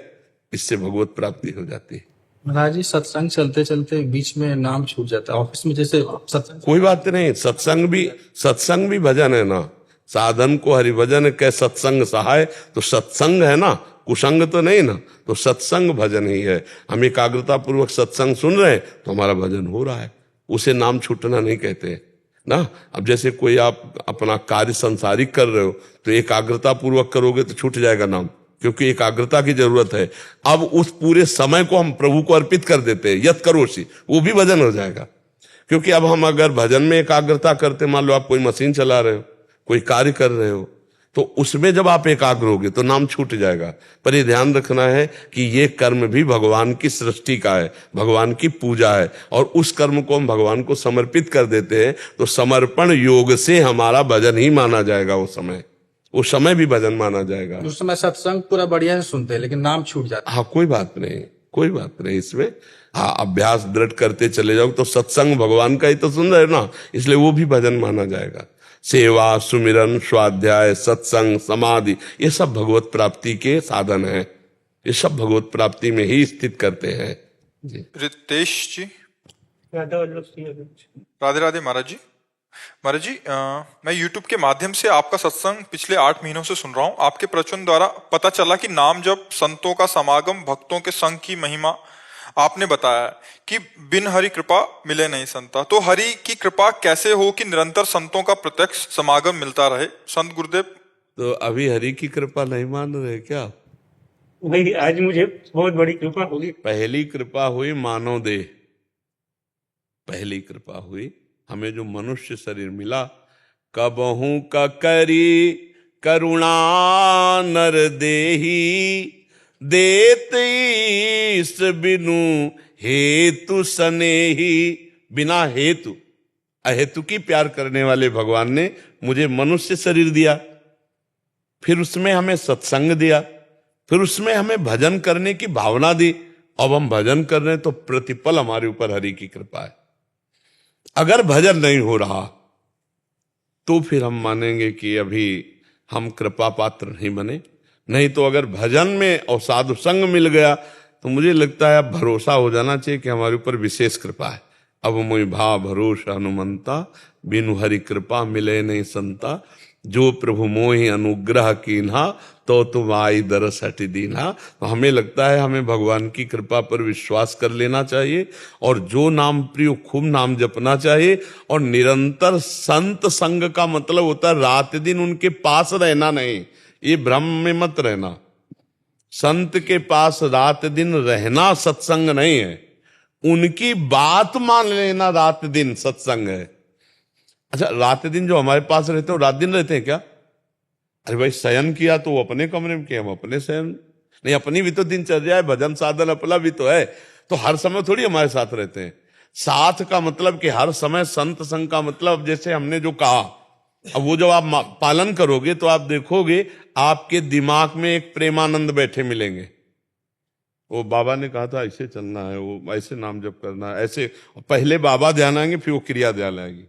इससे भगवत प्राप्ति हो जाती है। महाराज जी, सत्संग चलते चलते बीच में नाम छूट जाता है। ऑफिस में जैसे सत्संग, कोई बात नहीं, सत्संग भी भजन है ना। साधन को हरिभजन कै सत्संग सहाय, तो सत्संग है ना, कुसंग तो नहीं ना। तो सत्संग भजन ही है। हम एकाग्रता पूर्वक सत्संग सुन रहे हैं तो हमारा भजन हो रहा है, उसे नाम छूटना नहीं कहते ना। अब जैसे कोई आप अपना कार्य संसारिक कर रहे हो तो एकाग्रता पूर्वक करोगे तो छूट जाएगा नाम, क्योंकि एकाग्रता की जरूरत है। अब उस पूरे समय को हम प्रभु को अर्पित कर देते हैं, यत करोसी, वो भी भजन हो जाएगा। क्योंकि अब हम अगर भजन में एकाग्रता करते, मान लो आप कोई मशीन चला रहे हो, कोई कार्य कर रहे हो, तो उसमें जब आप एकाग्र होगे तो नाम छूट जाएगा। पर ये ध्यान रखना है कि ये कर्म भी भगवान की सृष्टि का है, भगवान की पूजा है, और उस कर्म को हम भगवान को समर्पित कर देते हैं। तो समर्पण योग से हमारा भजन ही माना जाएगा। उस समय भी भजन माना जाएगा। उस समय सत्संग पूरा बढ़िया से सुनते हैं लेकिन नाम छूट जाता है। हाँ, कोई बात नहीं इसमें। हाँ, अभ्यास दृढ़ करते चले जाओ तो सत्संग भगवान का ही तो सुन रहे ना, इसलिए वो भी भजन माना जाएगा। सेवा, सुमिरन, स्वाध्याय, सत्संग, समाधि, ये सब भगवत प्राप्ति के साधन हैं। ये सब भगवत प्राप्ति में ही स्थित करते हैं जी। रितेश जी, राधे राधे महाराज जी। महाराज जी, मैं YouTube के माध्यम से आपका सत्संग पिछले 8 महीनों से सुन रहा हूँ। आपके प्रवचन द्वारा पता चला कि नाम जप, संतों का समागम, भक्तों के संग की महिमा आपने बताया कि बिन हरि कृपा मिले नहीं संता। तो हरि की कृपा कैसे हो कि निरंतर संतों का प्रत्यक्ष समागम मिलता रहे? संत गुरुदेव, तो अभी हरि की कृपा नहीं मान रहे क्या? भाई आज मुझे बहुत बड़ी कृपा होगी। पहली कृपा हुई मानव देह, पहली कृपा हुई हमें जो मनुष्य शरीर मिला। कबहू का करी करुणा नर देही, देत ईस बिनु हेतु सनेही। बिना हेतु, अहेतु की प्यार करने वाले भगवान ने मुझे मनुष्य शरीर दिया, फिर उसमें हमें सत्संग दिया, फिर उसमें हमें भजन करने की भावना दी। अब हम भजन कर रहे हैं तो प्रतिपल हमारे ऊपर हरि की कृपा है। अगर भजन नहीं हो रहा तो फिर हम मानेंगे कि अभी हम कृपा पात्र नहीं बने। नहीं तो अगर भजन में और साधु संग मिल गया तो मुझे लगता है अब भरोसा हो जाना चाहिए कि हमारे ऊपर विशेष कृपा है। अब मुझे भा भरोसा हनुमंता, बिनु हरि कृपा मिले नहीं संता। जो प्रभु मोहि अनुग्रह कीन्हा, तो तुम आई दरस हटि दीन्हा। तो हमें लगता है हमें भगवान की कृपा पर विश्वास कर लेना चाहिए, और जो नाम प्रिय खूब नाम जपना चाहिए। और निरंतर संत संग का मतलब होता है रात दिन उनके पास रहना नहीं, ये भ्रम में मत रहना। संत के पास रात दिन रहना सत्संग नहीं है, उनकी बात मान लेना रात दिन सत्संग है। अच्छा, रात दिन जो हमारे पास रहते हैं वो रात दिन रहते हैं क्या? अरे भाई, शयन किया तो वो अपने कमरे में किया, हम अपने शयन नहीं, अपनी भी तो दिनचर्या है, भजन साधन अपना भी तो है, तो हर समय थोड़ी हमारे साथ रहते हैं। साथ का मतलब कि हर समय संत संग का मतलब, जैसे हमने जो कहा, अब वो जब आप पालन करोगे तो आप देखोगे आपके दिमाग में एक प्रेमानंद बैठे मिलेंगे। वो बाबा ने कहा था ऐसे चलना है, वो ऐसे नाम जप करना है, ऐसे पहले बाबा ध्यान आएंगे, फिर वो क्रिया ध्यान आएगी,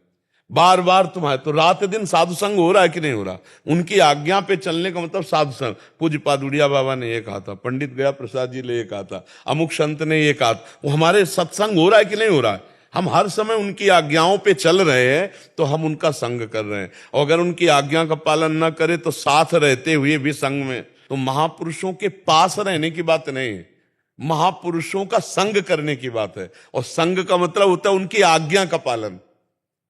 बार बार तुम्हारे। तो रात दिन साधु संग हो रहा है कि नहीं हो रहा? उनकी आज्ञा पे चलने का मतलब साधु संग। पूज्य पादुड़िया बाबा ने ये कहा था, पंडित गया प्रसाद जी ने ये कहा था, अमुक संत ने ये कहा, वो हमारे सत्संग हो रहा है कि नहीं हो रहा है? हम हर समय उनकी आज्ञाओं पे चल रहे हैं तो हम उनका संग कर रहे हैं। और अगर उनकी आज्ञा का पालन न करें तो साथ रहते हुए भी संग में, तो महापुरुषों के पास रहने की बात नहीं है, महापुरुषों का संग करने की बात है। और संग का मतलब होता है उनकी आज्ञा का पालन।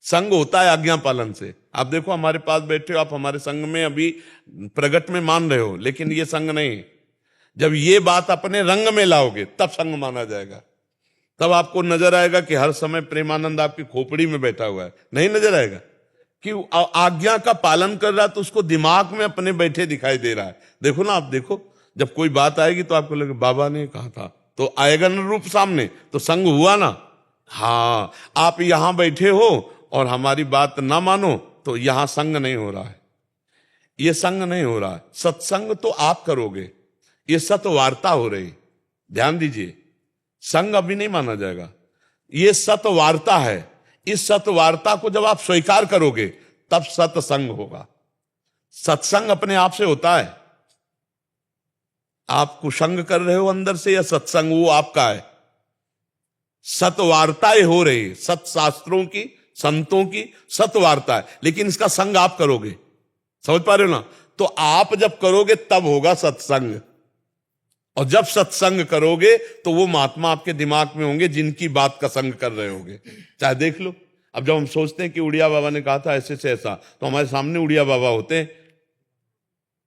संग होता है आज्ञा पालन से। आप देखो, हमारे पास बैठे हो, आप हमारे संग में अभी प्रगट में मान रहे हो, लेकिन ये संग नहीं। जब ये बात अपने रंग में लाओगे तब संग माना जाएगा। तब आपको नजर आएगा कि हर समय प्रेमानंद आपकी खोपड़ी में बैठा हुआ है। नहीं नजर आएगा कि आज्ञा का पालन कर रहा है, तो उसको दिमाग में अपने बैठे दिखाई दे रहा है। देखो ना, आप देखो, जब कोई बात आएगी तो आपको लगे बाबा ने कहा था, तो आएगा ना रूप सामने, तो संग हुआ ना। हाँ, आप यहां बैठे हो और हमारी बात ना मानो तो यहां संग नहीं हो रहा है, ये संग नहीं हो रहा है। सत्संग तो आप करोगे, ये सतवार्ता हो रही, ध्यान दीजिए। संग अभी नहीं माना जाएगा, ये सतवार्ता है। इस सतवार्ता को जब आप स्वीकार करोगे तब सत्संग होगा। सत्संग अपने आप से होता है। आप कुसंग कर रहे हो अंदर से या सत्संग वो आपका है? सतवार्ताएं हो रही, सत्शास्त्रों की, संतों की सतवार्ता है, लेकिन इसका संग आप करोगे। समझ पा रहे हो ना? तो आप जब करोगे तब होगा सत्संग, और जब सत्संग करोगे तो वो महात्मा आपके दिमाग में होंगे जिनकी बात का संग कर रहे होगे। चाहे देख लो, अब जब हम सोचते हैं कि उड़िया बाबा ने कहा था ऐसे से ऐसा, तो हमारे सामने उड़िया बाबा होते,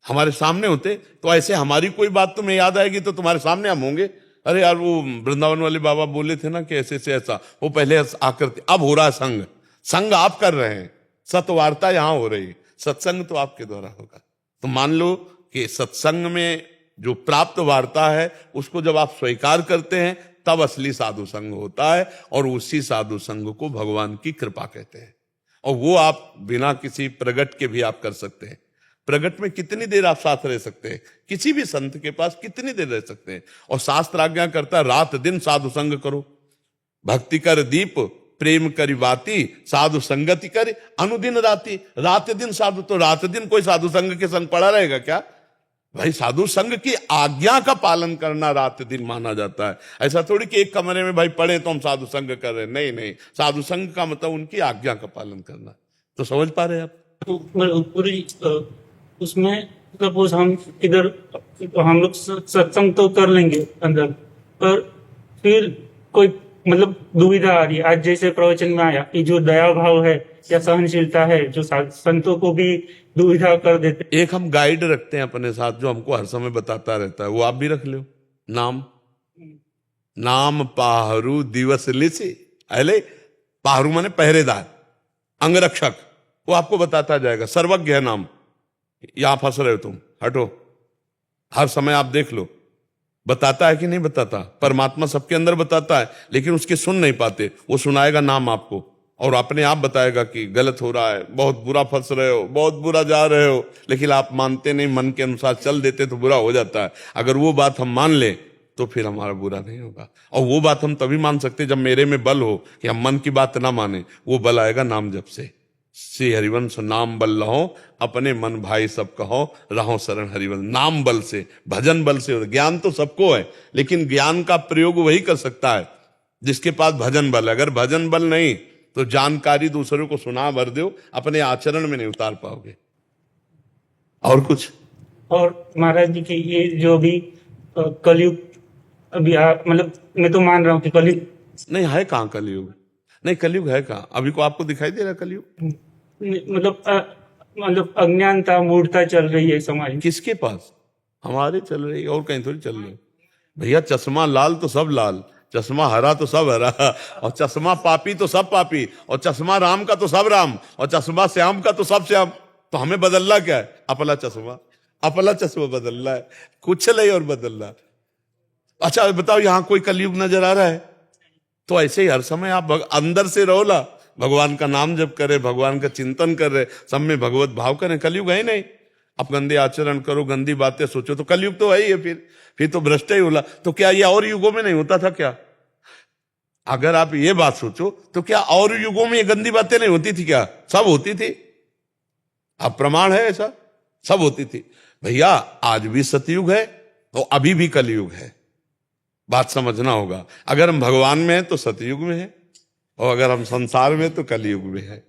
हमारे सामने होते, तो ऐसे हमारी कोई बात तुम्हें याद आएगी तो तुम्हारे सामने हम होंगे। अरे यार, वो वृंदावन वाले बाबा बोले थे ना कि ऐसे से ऐसा, वो पहले आकर, अब हो रहा है संग। संग आप कर रहे हैं, सतवार्ता यहां हो रही, सत्संग तो आपके द्वारा होगा। तो मान लो कि सत्संग में जो प्राप्त वार्ता है उसको जब आप स्वीकार करते हैं तब असली साधु संग होता है, और उसी साधु संग को भगवान की कृपा कहते हैं। और वो आप बिना किसी प्रगट के भी आप कर सकते हैं। प्रगट में कितनी देर आप साथ रह सकते हैं? किसी भी संत के पास कितनी देर रह सकते हैं? और शास्त्र आज्ञा करता है रात दिन साधु संग करो। भक्ति कर दीप प्रेम करी बाती, साधु संगति करे अनुदिन राती। रात दिन साधु, तो रात दिन कोई साधु संग के संग पड़ा रहेगा क्या भाई? साधु संग की आज्ञा का पालन करना रात दिन माना जाता है। ऐसा थोड़ी कि एक कमरे में भाई पढ़े तो हम साधु संग कर रहे हैं। नहीं नहीं, साधु संग का मतलब उनकी आज्ञा का पालन करना। तो समझ पा रहे हैं आप? तो पूरी उसमें सपोज हम इधर हम लोग सत्संग तो कर लेंगे अंदर, पर फिर कोई मतलब दुविधा आ रही है। आज जैसे प्रवचन में आया कि जो दया भाव है या सहनशीलता है, जो संतों को भी दुविधा कर देते। एक हम गाइड रखते हैं अपने साथ जो हमको हर समय बताता रहता है, वो आप भी रख लो। नाम पाहरू दिवस लिसी, अले पाहरू माने पहरेदार, अंगरक्षक, वो आपको बताता जाएगा। सर्वज्ञ है नाम। यहां फंस रहे हो तुम, हटो। हर समय आप देख लो, बताता है कि नहीं बताता? परमात्मा सबके अंदर बताता है, लेकिन उसके सुन नहीं पाते। वो सुनाएगा नाम आपको और अपने आप बताएगा कि गलत हो रहा है, बहुत बुरा फंस रहे हो, बहुत बुरा जा रहे हो, लेकिन आप मानते नहीं, मन के अनुसार चल देते तो बुरा हो जाता है। अगर वो बात हम मान लें तो फिर हमारा बुरा नहीं होगा। और वो बात हम तभी मान सकते जब मेरे में बल हो कि हम मन की बात ना माने। वो बल आएगा नाम जप से। श्री हरिवंश नाम बल लहो, अपने मन भाई सब कहो, रहो शरण हरिवंश। नाम बल से, भजन बल से। ज्ञान तो सबको है, लेकिन ज्ञान का प्रयोग वही कर सकता है जिसके पास भजन बल है। अगर भजन बल नहीं तो जानकारी दूसरों को सुना भर दो, अपने आचरण में नहीं उतार पाओगे। और कुछ? और महाराज जी की ये जो भी कलयुग अभी मतलब मैं तो मान रहा हूँ कि कलयुग नहीं है। कहाँ कलयुग? नहीं, कलयुग है कहाँ? अभी को आपको दिखाई दे रहा कलयुग? मतलब अज्ञानता मूढ़ता चल रही है समाज में। किसके पास? हमारे चल रही और कहीं थोड़ी चल रही। भैया चश्मा लाल तो सब लाल, चश्मा हरा तो सब हरा, और चश्मा पापी तो सब पापी, और चश्मा राम का तो सब राम, और चश्मा श्याम का तो सब श्याम। तो हमें बदलना क्या है? अपना चश्मा बदलना है, कुछ नहीं और बदलना। अच्छा बताओ, यहां कोई कलयुग नजर आ रहा है? तो ऐसे ही हर समय आप अंदर से रहो ना, भगवान का नाम जप करे, भगवान का चिंतन कर रहे, सब में भगवत भाव करें। कलयुग है ही नहीं। आप गंदे आचरण करो, गंदी बातें सोचो, तो कलयुग तो है ही है। फिर तो भ्रष्ट ही होला। तो क्या ये और युगों में नहीं होता था क्या? अगर आप ये बात सोचो तो क्या और युगों में ये गंदी बातें नहीं होती थी क्या? सब होती थी। अब प्रमाण है ऐसा, सब होती थी। भैया आज भी सतयुग है तो अभी भी कलयुग है, बात समझना होगा। अगर हम भगवान में हैं तो सतयुग में है, और अगर हम संसार में तो कलयुग में है।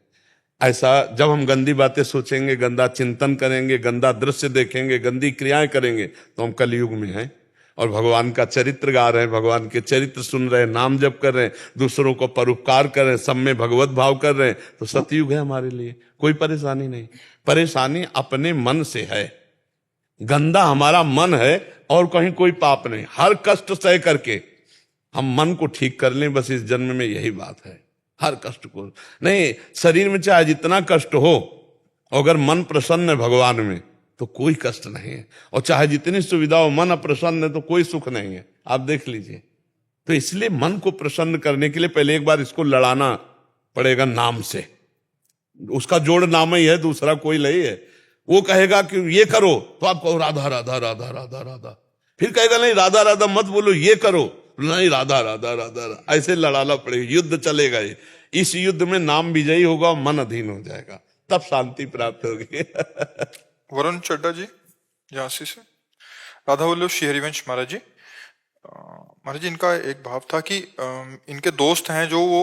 ऐसा जब हम गंदी बातें सोचेंगे, गंदा चिंतन करेंगे, गंदा दृश्य देखेंगे, गंदी क्रियाएं करेंगे, तो हम कलयुग में हैं। और भगवान का चरित्र गा रहे हैं, भगवान के चरित्र सुन रहे हैं, नाम जप कर रहे हैं, दूसरों को परोपकार कर रहे हैं, सब में भगवत भाव कर रहे हैं, तो सतयुग है हमारे लिए। कोई परेशानी नहीं। परेशानी अपने मन से है। गंदा हमारा मन है और कहीं कोई पाप नहीं। हर कष्ट सह करके हम मन को ठीक कर लें, बस इस जन्म में यही बात है। हर कष्ट को नहीं, शरीर में चाहे जितना कष्ट हो, अगर मन प्रसन्न है भगवान में तो कोई कष्ट नहीं है। और चाहे जितनी सुविधा हो, मन अप्रसन्न है तो कोई सुख नहीं है। आप देख लीजिए। तो इसलिए मन को प्रसन्न करने के लिए पहले एक बार इसको लड़ाना पड़ेगा नाम से। उसका जोड़ नाम ही है, दूसरा कोई नहीं है। वो कहेगा कि ये करो तो आप कहो राधा राधा राधा राधा राधा, फिर कहेगा नहीं राधा राधा मत बोलो, ये करो, नहीं राधा राधा राधा राधा। ऐसे लड़ाना पड़ेगा, युद्ध चलेगा। ये इस युद्ध में नाम विजयी होगा, मन अधीन हो जाएगा, तब शांति प्राप्त होगी। वरुण चड्डा जी झांसी से। राधा वल्लभ श्री हरिवंश महाराज जी, महाराज जी इनका एक भाव था कि इनके दोस्त हैं जो वो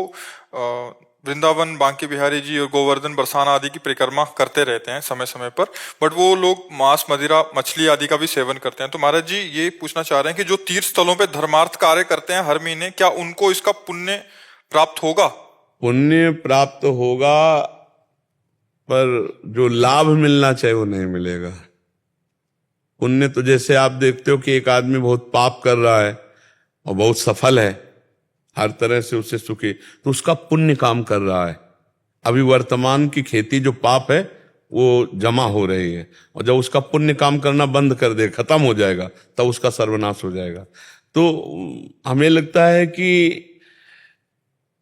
वृंदावन, बांके बिहारी जी और गोवर्धन, बरसाना आदि की परिक्रमा करते रहते हैं समय समय पर, बट वो लोग मांस, मदिरा, मछली आदि का भी सेवन करते हैं। तो महाराज जी ये पूछना चाह रहे हैं कि जो तीर्थ स्थलों पे धर्मार्थ कार्य करते हैं हर महीने, क्या उनको इसका पुण्य प्राप्त होगा? पुण्य प्राप्त होगा, पर जो लाभ मिलना चाहिए वो नहीं मिलेगा। पुण्य तो जैसे आप देखते हो कि एक आदमी बहुत पाप कर रहा है और बहुत सफल है, हर तरह से उससे सुखी, तो उसका पुण्य काम कर रहा है। अभी वर्तमान की खेती जो पाप है वो जमा हो रही है, और जब उसका पुण्य काम करना बंद कर दे, खत्म हो जाएगा, तब उसका सर्वनाश हो जाएगा। तो हमें लगता है कि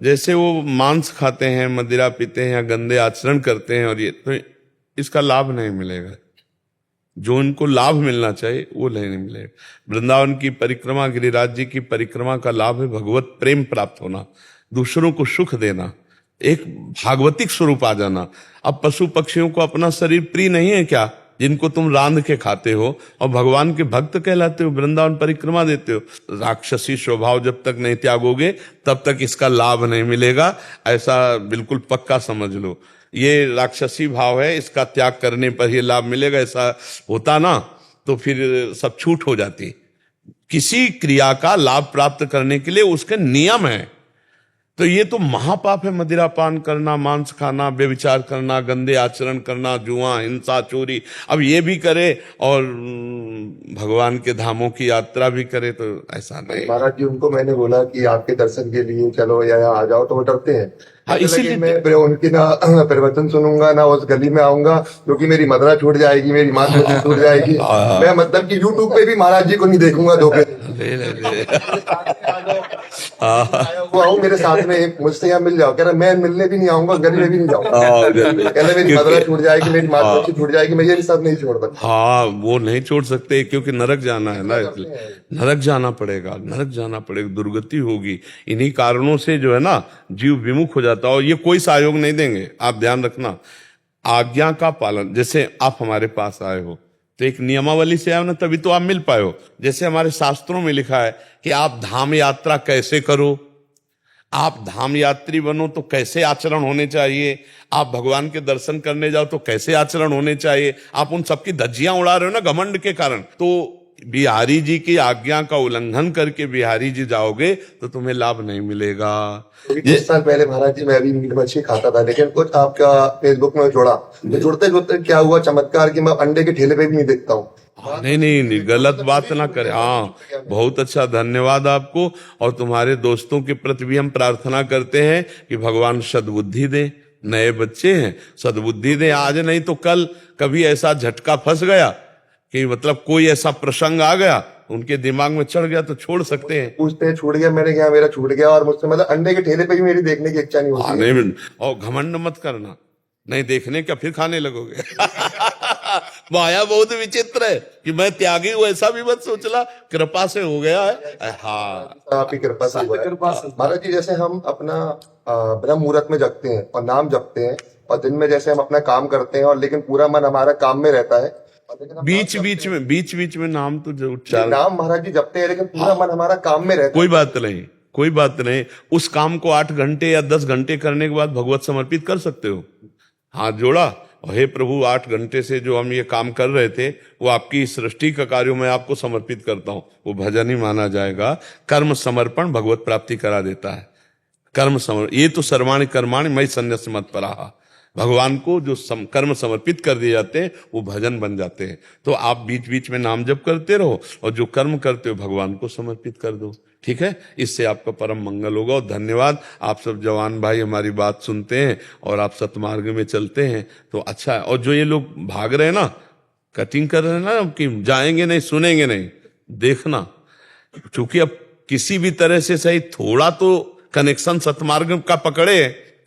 जैसे वो मांस खाते हैं, मदिरा पीते हैं या गंदे आचरण करते हैं, और ये तो इसका लाभ नहीं मिलेगा। जो इनको लाभ मिलना चाहिए वो नहीं मिलेगा। वृंदावन की परिक्रमा, गिरिराज जी की परिक्रमा का लाभ है भगवत प्रेम प्राप्त होना, दूसरों को सुख देना, एक भागवतिक स्वरूप आ जाना। अब पशु पक्षियों को अपना शरीर प्रिय नहीं है क्या, जिनको तुम रांध के खाते हो और भगवान के भक्त कहलाते हो, वृंदावन परिक्रमा देते हो? राक्षसी स्वभाव जब तक नहीं त्यागोगे तब तक इसका लाभ नहीं मिलेगा, ऐसा बिल्कुल पक्का समझ लो। ये राक्षसी भाव है, इसका त्याग करने पर ही लाभ मिलेगा। ऐसा होता ना तो फिर सब छूट हो जाती। किसी क्रिया का लाभ प्राप्त करने के लिए उसके नियम है। तो ये तो महापाप है, मदिरा पान करना, मांस खाना, व्यभिचार करना, गंदे आचरण करना, जुआ, हिंसा, चोरी। अब ये भी करे और भगवान के धामों की यात्रा भी करे, तो ऐसा नहीं। महाराज जी उनको मैंने बोला कि आपके दर्शन के लिए चलो या यहाँ आ जाओ, तो वो डरते हैं। हाँ, इसीलिए मैं उनकी ना प्रवचन सुनूंगा ना उस गली में आऊंगा, क्योंकि मेरी मदरा छूट जाएगी, मेरी माँ छूट जाएगी। मैं मतलब कि यूट्यूब पे भी महाराज जी को नहीं देखूंगा धोखे। वो आओ मेरे साथ में, मुझसे यहाँ मिल जाओ। कह रहा मैं मिलने भी नहीं आऊंगा, गली में भी नहीं जाऊंगा। कह रहे मेरी मदरा छूट जाएगी, मेरी माँ छूट जाएगी, मैं ये सब नहीं छोड़ सकता। हाँ, वो नहीं छोड़ सकते क्योंकि नरक जाना है ना, नरक जाना पड़ेगा, नरक जाना पड़ेगा, दुर्गति होगी। इन्हीं कारणों से जो है ना जीव विमुख हो जाता है, और ये कोई सहयोग नहीं देंगे। आप ध्यान रखना, आज्ञा का पालन। जैसे आप हमारे पास आए हो तो एक नियमावली से आए ना, तभी तो आप मिल पाए हो। जैसे हमारे शास्त्रों में लिखा है कि आप धाम यात्रा कैसे करो, आप धाम यात्री बनो तो कैसे आचरण होने चाहिए, आप भगवान के दर्शन करने जाओ तो कैसे आचरण होने चाहिए। आप उन सबकी धज्जियां उड़ा रहे हो ना घमंड के कारण। तो बिहारी जी की आज्ञा का उल्लंघन करके बिहारी जी जाओगे तो तुम्हें लाभ नहीं मिलेगा। 20 साल पहले महाराज जी मैं भी मीट मछली खाता था, लेकिन कुछ आपका फेसबुक में जोड़ा, तो जुड़ते जुड़ते क्या हुआ चमत्कार कि मैं अंडे के ठेले पे भी नहीं देखता हूँ। नहीं नहीं नहीं, गलत बात ना करें। हाँ, बहुत अच्छा, धन्यवाद आपको। और तुम्हारे दोस्तों के प्रति भी हम प्रार्थना करते हैं कि भगवान सद्बुद्धि दे। नए बच्चे हैं, सद्बुद्धि दे, आज नहीं तो कल कभी ऐसा झटका फंस गया कि मतलब कोई ऐसा प्रसंग आ गया, उनके दिमाग में चढ़ गया, तो छोड़ सकते हैं। पूछते हैं छूट गया, मैंने कहा मेरा छूट गया, और मुझसे मतलब अंडे के ठेले पे भी मेरी देखने की इच्छा नहीं होती है। नहीं, और घमंड मत करना, नहीं देखने क्या फिर खाने लगोगे। माया बहुत विचित्र है कि मैं त्यागी हूं, ऐसा भी मत सोचना, कृपा से हो गया है। हाँ, आपकी कृपा से हुआ है। महाराज जी, जैसे हम अपना ब्रह्म मुहूर्त में जगते हैं और नाम जपते हैं, और दिन में जैसे हम अपना काम करते हैं, और लेकिन पूरा मन हमारा काम में रहता है, और लेकिन हम बीच बीच में नाम तो जरूर उच्चारण। नाम महाराज जी जपते हैं, लेकिन पूरा मन हमारा काम में रहता है। कोई बात नहीं, कोई बात नहीं, उस काम को 8 घंटे या 10 घंटे करने के बाद भगवत समर्पित कर सकते हो। हाथ जोड़ा, और हे प्रभु, 8 घंटे से जो हम ये काम कर रहे थे वो आपकी सृष्टि का कार्य मैं आपको समर्पित करता हूं, वो भजन ही माना जाएगा। कर्म समर्पण भगवत प्राप्ति करा देता है। कर्म समर्पण, ये तो सर्वाणि कर्माणि मयि सन्न्यस्य मत्पराः, भगवान को जो कर्म समर्पित कर दिए जाते हैं वो भजन बन जाते हैं। तो आप बीच बीच में नाम जप करते रहो, और जो कर्म करते हो भगवान को समर्पित कर दो, ठीक है? इससे आपका परम मंगल होगा। और धन्यवाद, आप सब जवान भाई हमारी बात सुनते हैं और आप सतमार्ग में चलते हैं, तो अच्छा है। और जो ये लोग भाग रहे हैं ना, कटिंग कर रहे हैं ना कि जाएंगे नहीं, सुनेंगे नहीं, देखना, क्योंकि अब किसी भी तरह से सही थोड़ा तो कनेक्शन सतमार्ग का पकड़े।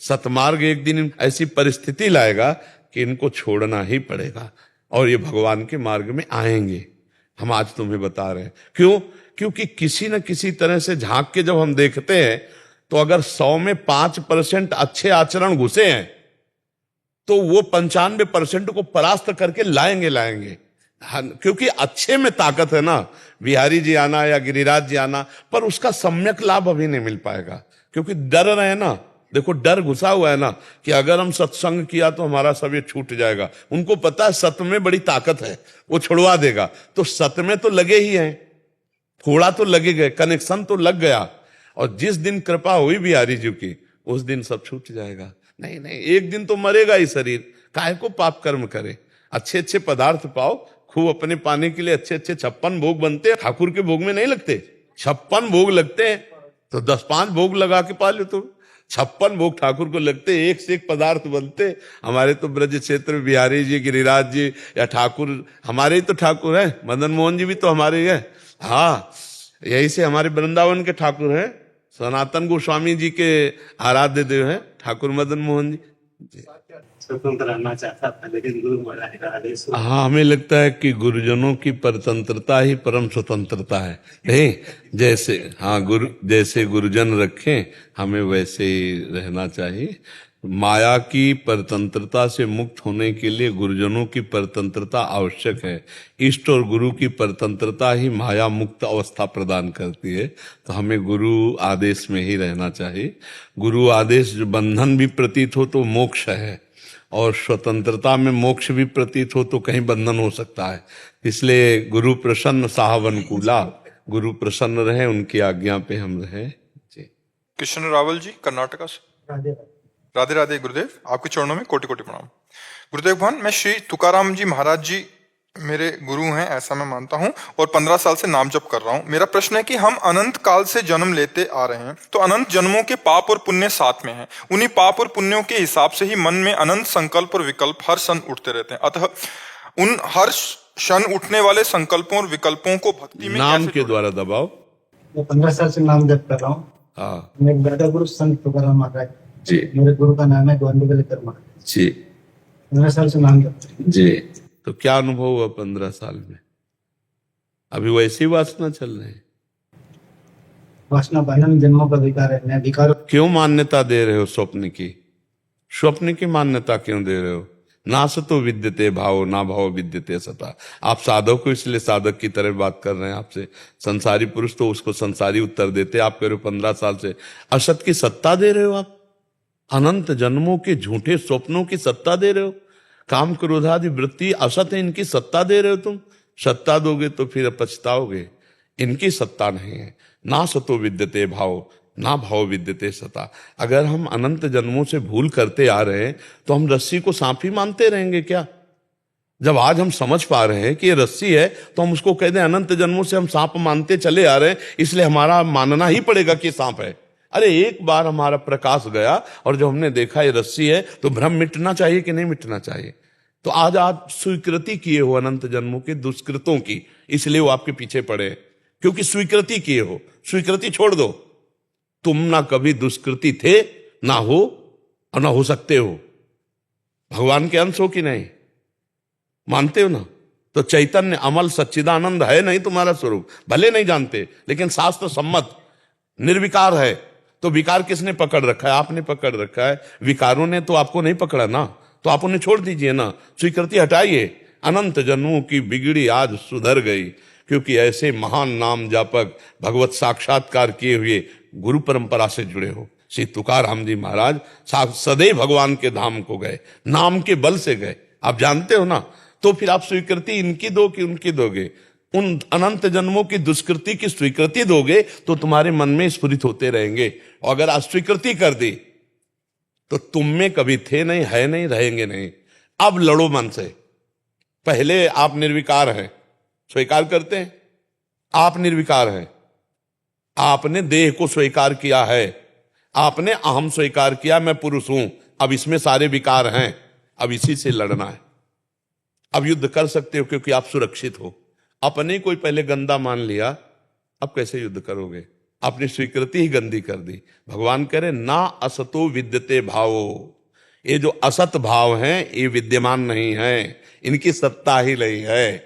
सतमार्ग एक दिन ऐसी परिस्थिति लाएगा कि इनको छोड़ना ही पड़ेगा, और ये भगवान के मार्ग में आएंगे। हम आज तुम्हें बता रहे हैं क्यों, क्योंकि किसी न किसी तरह से झांक के जब हम देखते हैं, तो अगर 100 में 5% अच्छे आचरण घुसे हैं, तो वो 95% को परास्त करके लाएंगे। क्योंकि अच्छे में ताकत है ना, बिहारी जी आना या गिरिराज जी आना, पर उसका सम्यक लाभ अभी नहीं मिल पाएगा, क्योंकि डर रहे ना। देखो, डर घुसा हुआ है ना कि अगर हम सत्संग किया तो हमारा सब ये छूट जाएगा। उनको पता है सत्य में बड़ी ताकत है, वो छुड़वा देगा। तो सत्य में तो लगे ही हैं, थोड़ा तो लगे गए, कनेक्शन तो लग गया, और जिस दिन कृपा हुई बिहारी जी की, उस दिन सब छूट जाएगा। नहीं नहीं, एक दिन तो मरेगा ही शरीर, काहे को पाप कर्म करे। अच्छे अच्छे पदार्थ पाओ, खूब अपने पाने के लिए अच्छे अच्छे 56 भोग बनते हैं, ठाकुर के भोग में नहीं लगते, 56 भोग लगते हैं। तो 10-5 भोग लगा के पा लो, तो 56 भोग ठाकुर को लगते, एक से एक पदार्थ बनते। हमारे तो ब्रज क्षेत्र में बिहारी जी, गिरिराज जी या ठाकुर, हमारे ही तो ठाकुर हैं, मदन मोहन जी भी तो हमारे ही है। हाँ, यही से हमारे वृंदावन के ठाकुर हैं, सनातन गोस्वामी जी के आराध्य देव हैं ठाकुर मदन मोहन जी। स्वतंत्र रहना चाहता था, लेकिन गुरु महाराज का आदेश हुआ। हाँ, हमें लगता है कि गुरुजनों की परतंत्रता ही परम स्वतंत्रता है। नहीं, जैसे हाँ, जैसे गुरुजन रखें, हमें वैसे ही रहना चाहिए। माया की परतंत्रता से मुक्त होने के लिए गुरुजनों की परतंत्रता आवश्यक है। इष्ट और गुरु की परतंत्रता ही माया मुक्त अवस्था प्रदान करती है। तो हमें गुरु आदेश में ही रहना चाहिए। गुरु आदेश जो बंधन भी प्रतीत हो तो मोक्ष है, और स्वतंत्रता में मोक्ष भी प्रतीत हो तो कहीं बंधन हो सकता है। इसलिए गुरु प्रसन्न साहब अनुकूला, गुरु प्रसन्न रहे, उनकी आज्ञा पे हम रहे। कृष्ण रावल जी, कर्नाटका से। राधे राधे गुरुदेव, आपके चरणों में कोटि कोटि प्रणाम। गुरुदेव भगवान, मैं श्री तुकाराम जी महाराज जी मेरे गुरु हैं, ऐसा मैं मानता हूं, और 15 साल से नाम जप कर रहा हूं। मेरा प्रश्न है कि हम अनंत काल से जन्म लेते आ रहे हैं, तो अनंत जन्मों के पाप और पुण्य साथ में हैं। उन्हीं पाप और पुण्यों के हिसाब से ही मन में अनंत संकल्प और विकल्प हर क्षण उठते रहते हैं। अतः उन हर क्षण उठने वाले संकल्पों और विकल्पों को भक्ति में नाम के द्वारा दबाओ। मैं 15 साल से नाम जप कर रहा हूँ। हाँ मेरे दादा गुरु संत तुकाराम महाराज जी, मेरे गुरु का नाम है गोविंद महाराज जी 15 साल से नाम जप जी। तो क्या अनुभव हुआ 15 साल में? अभी वैसी वासना चल रही है। वासना बंधन जन्मों का विकार है। मैं विकार क्यों मान्यता दे रहे हो स्वप्न की? स्वप्न की मान्यता क्यों दे रहे हो? ना सतो विद्यते भाव, ना भाव विद्यते सता। आप साधक को इसलिए साधक की तरह बात कर रहे हैं आपसे। संसारी पुरुष तो उसको संसारी उत्तर देते, आप कह रहे हो 15 साल से असत की सत्ता दे रहे हो। आप अनंत जन्मों के झूठे स्वप्नों की सत्ता दे रहे हो। काम क्रोधादि वृत्ति असत है, इनकी सत्ता दे रहे हो तुम। सत्ता दोगे तो फिर पछताओगे। इनकी सत्ता नहीं है। ना सतो विद्यते भाव, ना भाव विद्यते सता। अगर हम अनंत जन्मों से भूल करते आ रहे हैं तो हम रस्सी को सांप ही मानते रहेंगे क्या? जब आज हम समझ पा रहे हैं कि ये रस्सी है, तो हम उसको कह दें अनंत जन्मों से हम सांप मानते चले आ रहे हैं, इसलिए हमारा मानना ही पड़ेगा कि सांप है। अरे एक बार हमारा प्रकाश गया और जब हमने देखा ये रस्सी है, तो भ्रम मिटना चाहिए कि नहीं मिटना चाहिए? तो आज आप स्वीकृति किए हो अनंत जन्मों के दुष्कृतों की, इसलिए वो आपके पीछे पड़े, क्योंकि स्वीकृति किए हो। स्वीकृति छोड़ दो, तुम ना कभी दुष्कृति थे, ना हो और ना हो सकते हो। भगवान के अंश हो कि नहीं, मानते हो ना? तो चैतन्य अमल सच्चिदानंद है नहीं तुम्हारा स्वरूप, भले नहीं जानते, लेकिन शास्त्र सम्मत निर्विकार है। तो विकार किसने पकड़ रखा है? आपने पकड़ रखा है। विकारों ने तो आपको नहीं पकड़ा ना, तो आप उन्हें छोड़ दीजिए ना, स्वीकृति हटाइए। अनंत जन्मों की बिगड़ी आज सुधर गई, क्योंकि ऐसे महान नाम जापक, भगवत साक्षात्कार किए हुए गुरु परंपरा से जुड़े हो। श्री तुकाराम जी महाराज सदैव भगवान के धाम को गए, नाम के बल से गए, आप जानते हो ना। तो फिर आप स्वीकृति इनकी दो कि उनकी दोगे? उन अनंत जन्मों की दुष्कृति की स्वीकृति दोगे तो तुम्हारे मन में स्फुरित होते रहेंगे, और अगर अस्वीकृति कर दी तो तुम में कभी थे नहीं, है नहीं, रहेंगे नहीं। अब लड़ो मन से। पहले आप निर्विकार हैं, स्वीकार करते हैं, आप निर्विकार हैं। आपने देह को स्वीकार किया है, आपने अहम स्वीकार किया, मैं पुरुष हूं, अब इसमें सारे विकार हैं, अब इसी से लड़ना है। अब युद्ध कर सकते हो क्योंकि आप सुरक्षित हो। अपने कोई पहले गंदा मान लिया, अब कैसे युद्ध करोगे? अपनी स्वीकृति ही गंदी कर दी। भगवान कह रहे ना असतो विद्यते भावो, ये जो असत भाव हैं ये विद्यमान नहीं है, इनकी सत्ता ही नहीं है,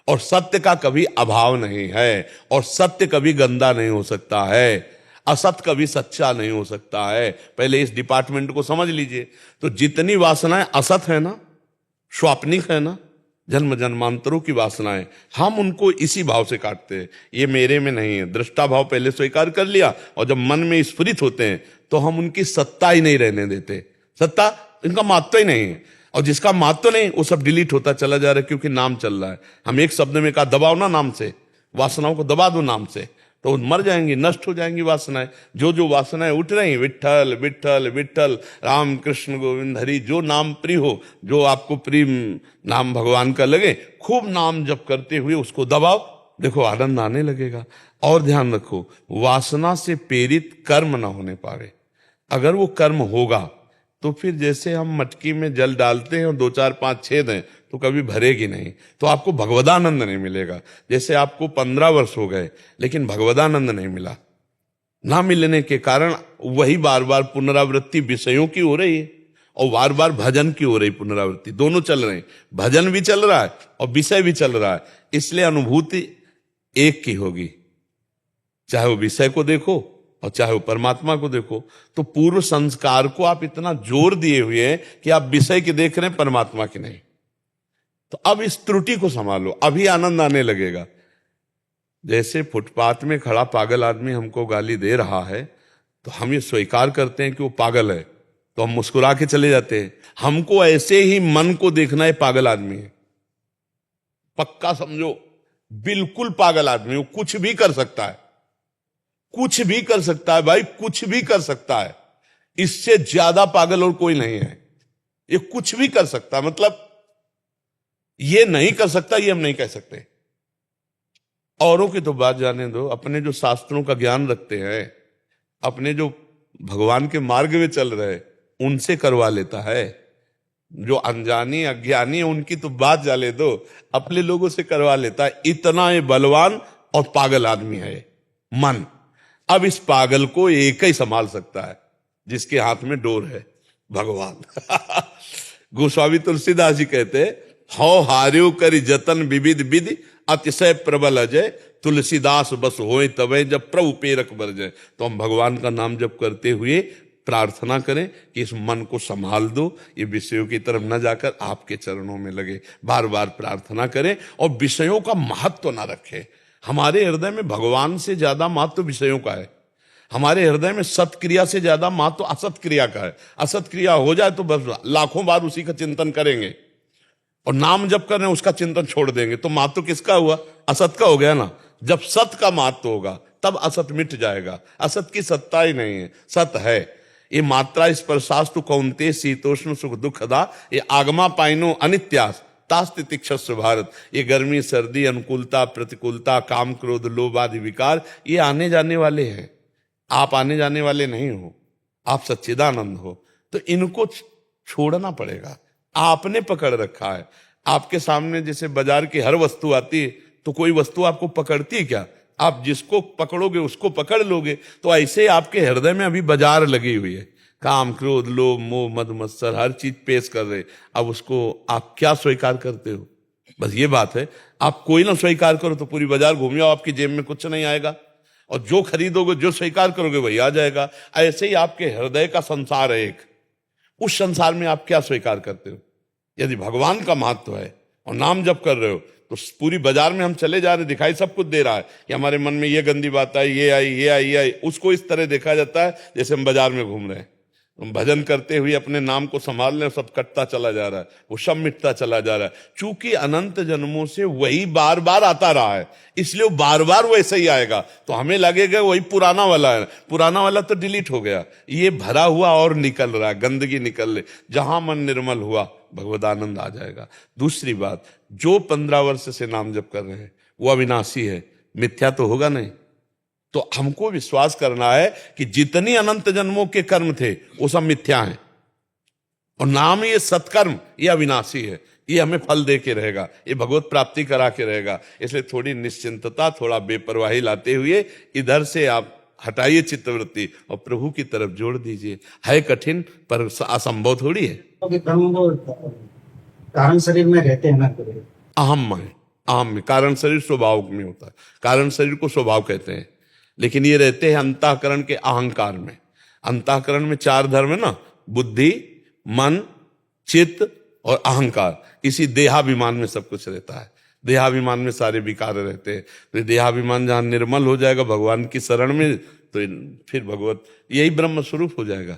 और सत्य का कभी अभाव नहीं है, और सत्य कभी गंदा नहीं हो सकता है, असत कभी सच्चा नहीं हो सकता है। पहले इस डिपार्टमेंट को समझ लीजिए। तो जितनी वासनाएं असत है ना, स्वाप्निक है ना, जन्म जन्मांतरों की वासनाएं, हम उनको इसी भाव से काटते हैं। ये मेरे में नहीं है, दृष्टा भाव पहले स्वीकार कर लिया, और जब मन में स्फुरित होते हैं तो हम उनकी सत्ता ही नहीं रहने देते। सत्ता, इनका महत्व ही नहीं है, और जिसका महत्व नहीं वो सब डिलीट होता चला जा रहा है, क्योंकि नाम चल रहा है। हम एक शब्द में कहा दबाओ ना नाम से, वासनाओं को दबा दो नाम से, तो मर जाएंगी, नष्ट हो जाएंगी वासनाएं। जो जो वासनाएं उठ रही, विठ्ठल विठ्ठल विठ्ठल, राम कृष्ण गोविंद हरि, जो नाम प्रिय हो, जो आपको प्रिय नाम भगवान का लगे, खूब नाम जप करते हुए उसको दबाओ, देखो आनंद आने लगेगा। और ध्यान रखो, वासना से प्रेरित कर्म ना होने पावे। अगर वो कर्म होगा तो फिर जैसे हम मटकी में जल डालते हैं और 2 4 5 छेद हैं तो कभी भरेगी नहीं, तो आपको भगवदानंद नहीं मिलेगा। जैसे आपको 15 वर्ष हो गए लेकिन भगवदानंद नहीं मिला, ना मिलने के कारण वही बार बार पुनरावृत्ति विषयों की हो रही है और बार बार भजन की हो रही पुनरावृत्ति, दोनों चल रहे हैं। भजन भी चल रहा है और विषय भी चल रहा है, इसलिए अनुभूति एक की होगी, चाहे वो विषय को देखो और चाहे वो परमात्मा को देखो। तो पूर्व संस्कार को आप इतना जोर दिए हुए हैं कि आप विषय की देख रहे हैं, परमात्मा की नहीं। तो अब इस त्रुटि को संभालो, अभी आनंद आने लगेगा। जैसे फुटपाथ में खड़ा पागल आदमी हमको गाली दे रहा है तो हम ये स्वीकार करते हैं कि वो पागल है, तो हम मुस्कुरा के चले जाते हैं। हमको ऐसे ही मन को देखना है, पागल आदमी है, पक्का समझो, बिल्कुल पागल आदमी, वो कुछ भी कर सकता है, कुछ भी कर सकता है भाई, कुछ भी कर सकता है। इससे ज्यादा पागल और कोई नहीं है। ये कुछ भी कर सकता है, मतलब ये नहीं कर सकता ये हम नहीं कह सकते। औरों की तो बात जाने दो, अपने जो शास्त्रों का ज्ञान रखते हैं, अपने जो भगवान के मार्ग में चल रहे, उनसे करवा लेता है। जो अनजानी अज्ञानी है उनकी तो बात जाने दो, अपने लोगों से करवा लेता है। इतना ये बलवान और पागल आदमी है मन। अब इस पागल को एक ही संभाल सकता है, जिसके हाथ में डोर है, भगवान। गोस्वामी तुलसीदास जी कहते हैं, हौ हार्यो करि जतन विविध विधि, अतिशय प्रबल अजय, तुलसीदास बस होए तबे जब प्रभु पेरक बरजय। तो हम भगवान का नाम जप करते हुए प्रार्थना करें कि इस मन को संभाल दो, ये विषयों की तरफ न जाकर आपके चरणों में लगे। बार बार प्रार्थना करें और विषयों का महत्व ना रखें। हमारे हृदय में भगवान से ज्यादा महत्व विषयों का है। हमारे हृदय में सत्क्रिया से ज्यादा महत्व असत क्रिया का है। असत क्रिया हो जाए तो बस लाखों बार उसी का चिंतन करेंगे और नाम जप कर रहे हैं उसका चिंतन छोड़ देंगे, तो महत्व किसका हुआ? असत का हो गया ना। जब सत का महत्व होगा तब असत मिट जाएगा। असत की सत्ता ही नहीं है, सत है। ये मात्रा स्पर्शास्तु कौन्ते शीतोष्ण सुख दुखदा, ये आगमा पाइनो अनित्यास, तास्ति तिक्षस्व भारत। ये गर्मी सर्दी अनुकूलता प्रतिकूलता काम क्रोध लोभ आदि विकार ये आने जाने वाले हैं, आप आने जाने वाले नहीं हो, आप सच्चिदानंद हो। तो इनको छोड़ना पड़ेगा। आपने पकड़ रखा है। आपके सामने जैसे बाजार की हर वस्तु आती है तो कोई वस्तु आपको पकड़ती है क्या? आप जिसको पकड़ोगे उसको पकड़ लोगे। तो ऐसे ही आपके हृदय में अभी बाजार लगी हुई है, काम क्रोध लोभ मोह मद मत्सर हर चीज पेश कर रहे। अब उसको आप क्या स्वीकार करते हो? बस ये बात है। आप कोई ना स्वीकार करो तो पूरी बाजार घूम जाओ, आपकी जेब में कुछ नहीं आएगा, और जो खरीदोगे जो स्वीकार करोगे वही आ जाएगा। ऐसे ही आपके हृदय का संसार है एक, उस संसार में आप क्या स्वीकार करते हो? यदि भगवान का महत्व है और नाम जप कर रहे हो तो पूरी बाजार में हम चले जा रहे हैं, दिखाई सब कुछ दे रहा है कि हमारे मन में ये गंदी बात आई, ये आई, ये आई, ये आई। उसको इस तरह देखा जाता है जैसे हम बाजार में घूम रहे हैं। हम भजन करते हुए अपने नाम को संभाल लें, सब कटता चला जा रहा है, वो सब मिटता चला जा रहा है। चूंकि अनंत जन्मों से वही बार बार आता रहा है, इसलिए वो बार बार वैसे ही आएगा। तो हमें लगेगा वही पुराना वाला है, पुराना वाला तो डिलीट हो गया, ये भरा हुआ और निकल रहा है, गंदगी निकल रही। जहां मन निर्मल हुआ भगवदानंद आ जाएगा। दूसरी बात, जो 15 वर्ष से नाम जप कर रहे हैं वो अविनाशी है, मिथ्या तो होगा नहीं। तो हमको विश्वास करना है कि जितनी अनंत जन्मों के कर्म थे वो सब मिथ्या हैं, और नाम ये सत्कर्म ये अविनाशी है, ये हमें फल दे के रहेगा, ये भगवत प्राप्ति करा के रहेगा। इसलिए थोड़ी निश्चिंतता, थोड़ा बेपरवाही लाते हुए इधर से आप हटाइए चित्तवृत्ति और प्रभु की तरफ जोड़ दीजिए। है कठिन पर असंभव थोड़ी है। कारण शरीर में रहते हैं ना, अहम में कारण शरीर स्वभाव में होता है, कारण शरीर को स्वभाव कहते हैं। लेकिन ये रहते हैं अंतःकरण के अहंकार में। अंतःकरण में 4 धर्म है ना, बुद्धि मन चित्त और अहंकार। इसी देहाभिमान में सब कुछ रहता है, देहाभिमान में सारे विकार रहते हैं। तो देहाभिमान जहां निर्मल हो जाएगा भगवान की शरण में, तो फिर भगवत यही ब्रह्म स्वरूप हो जाएगा।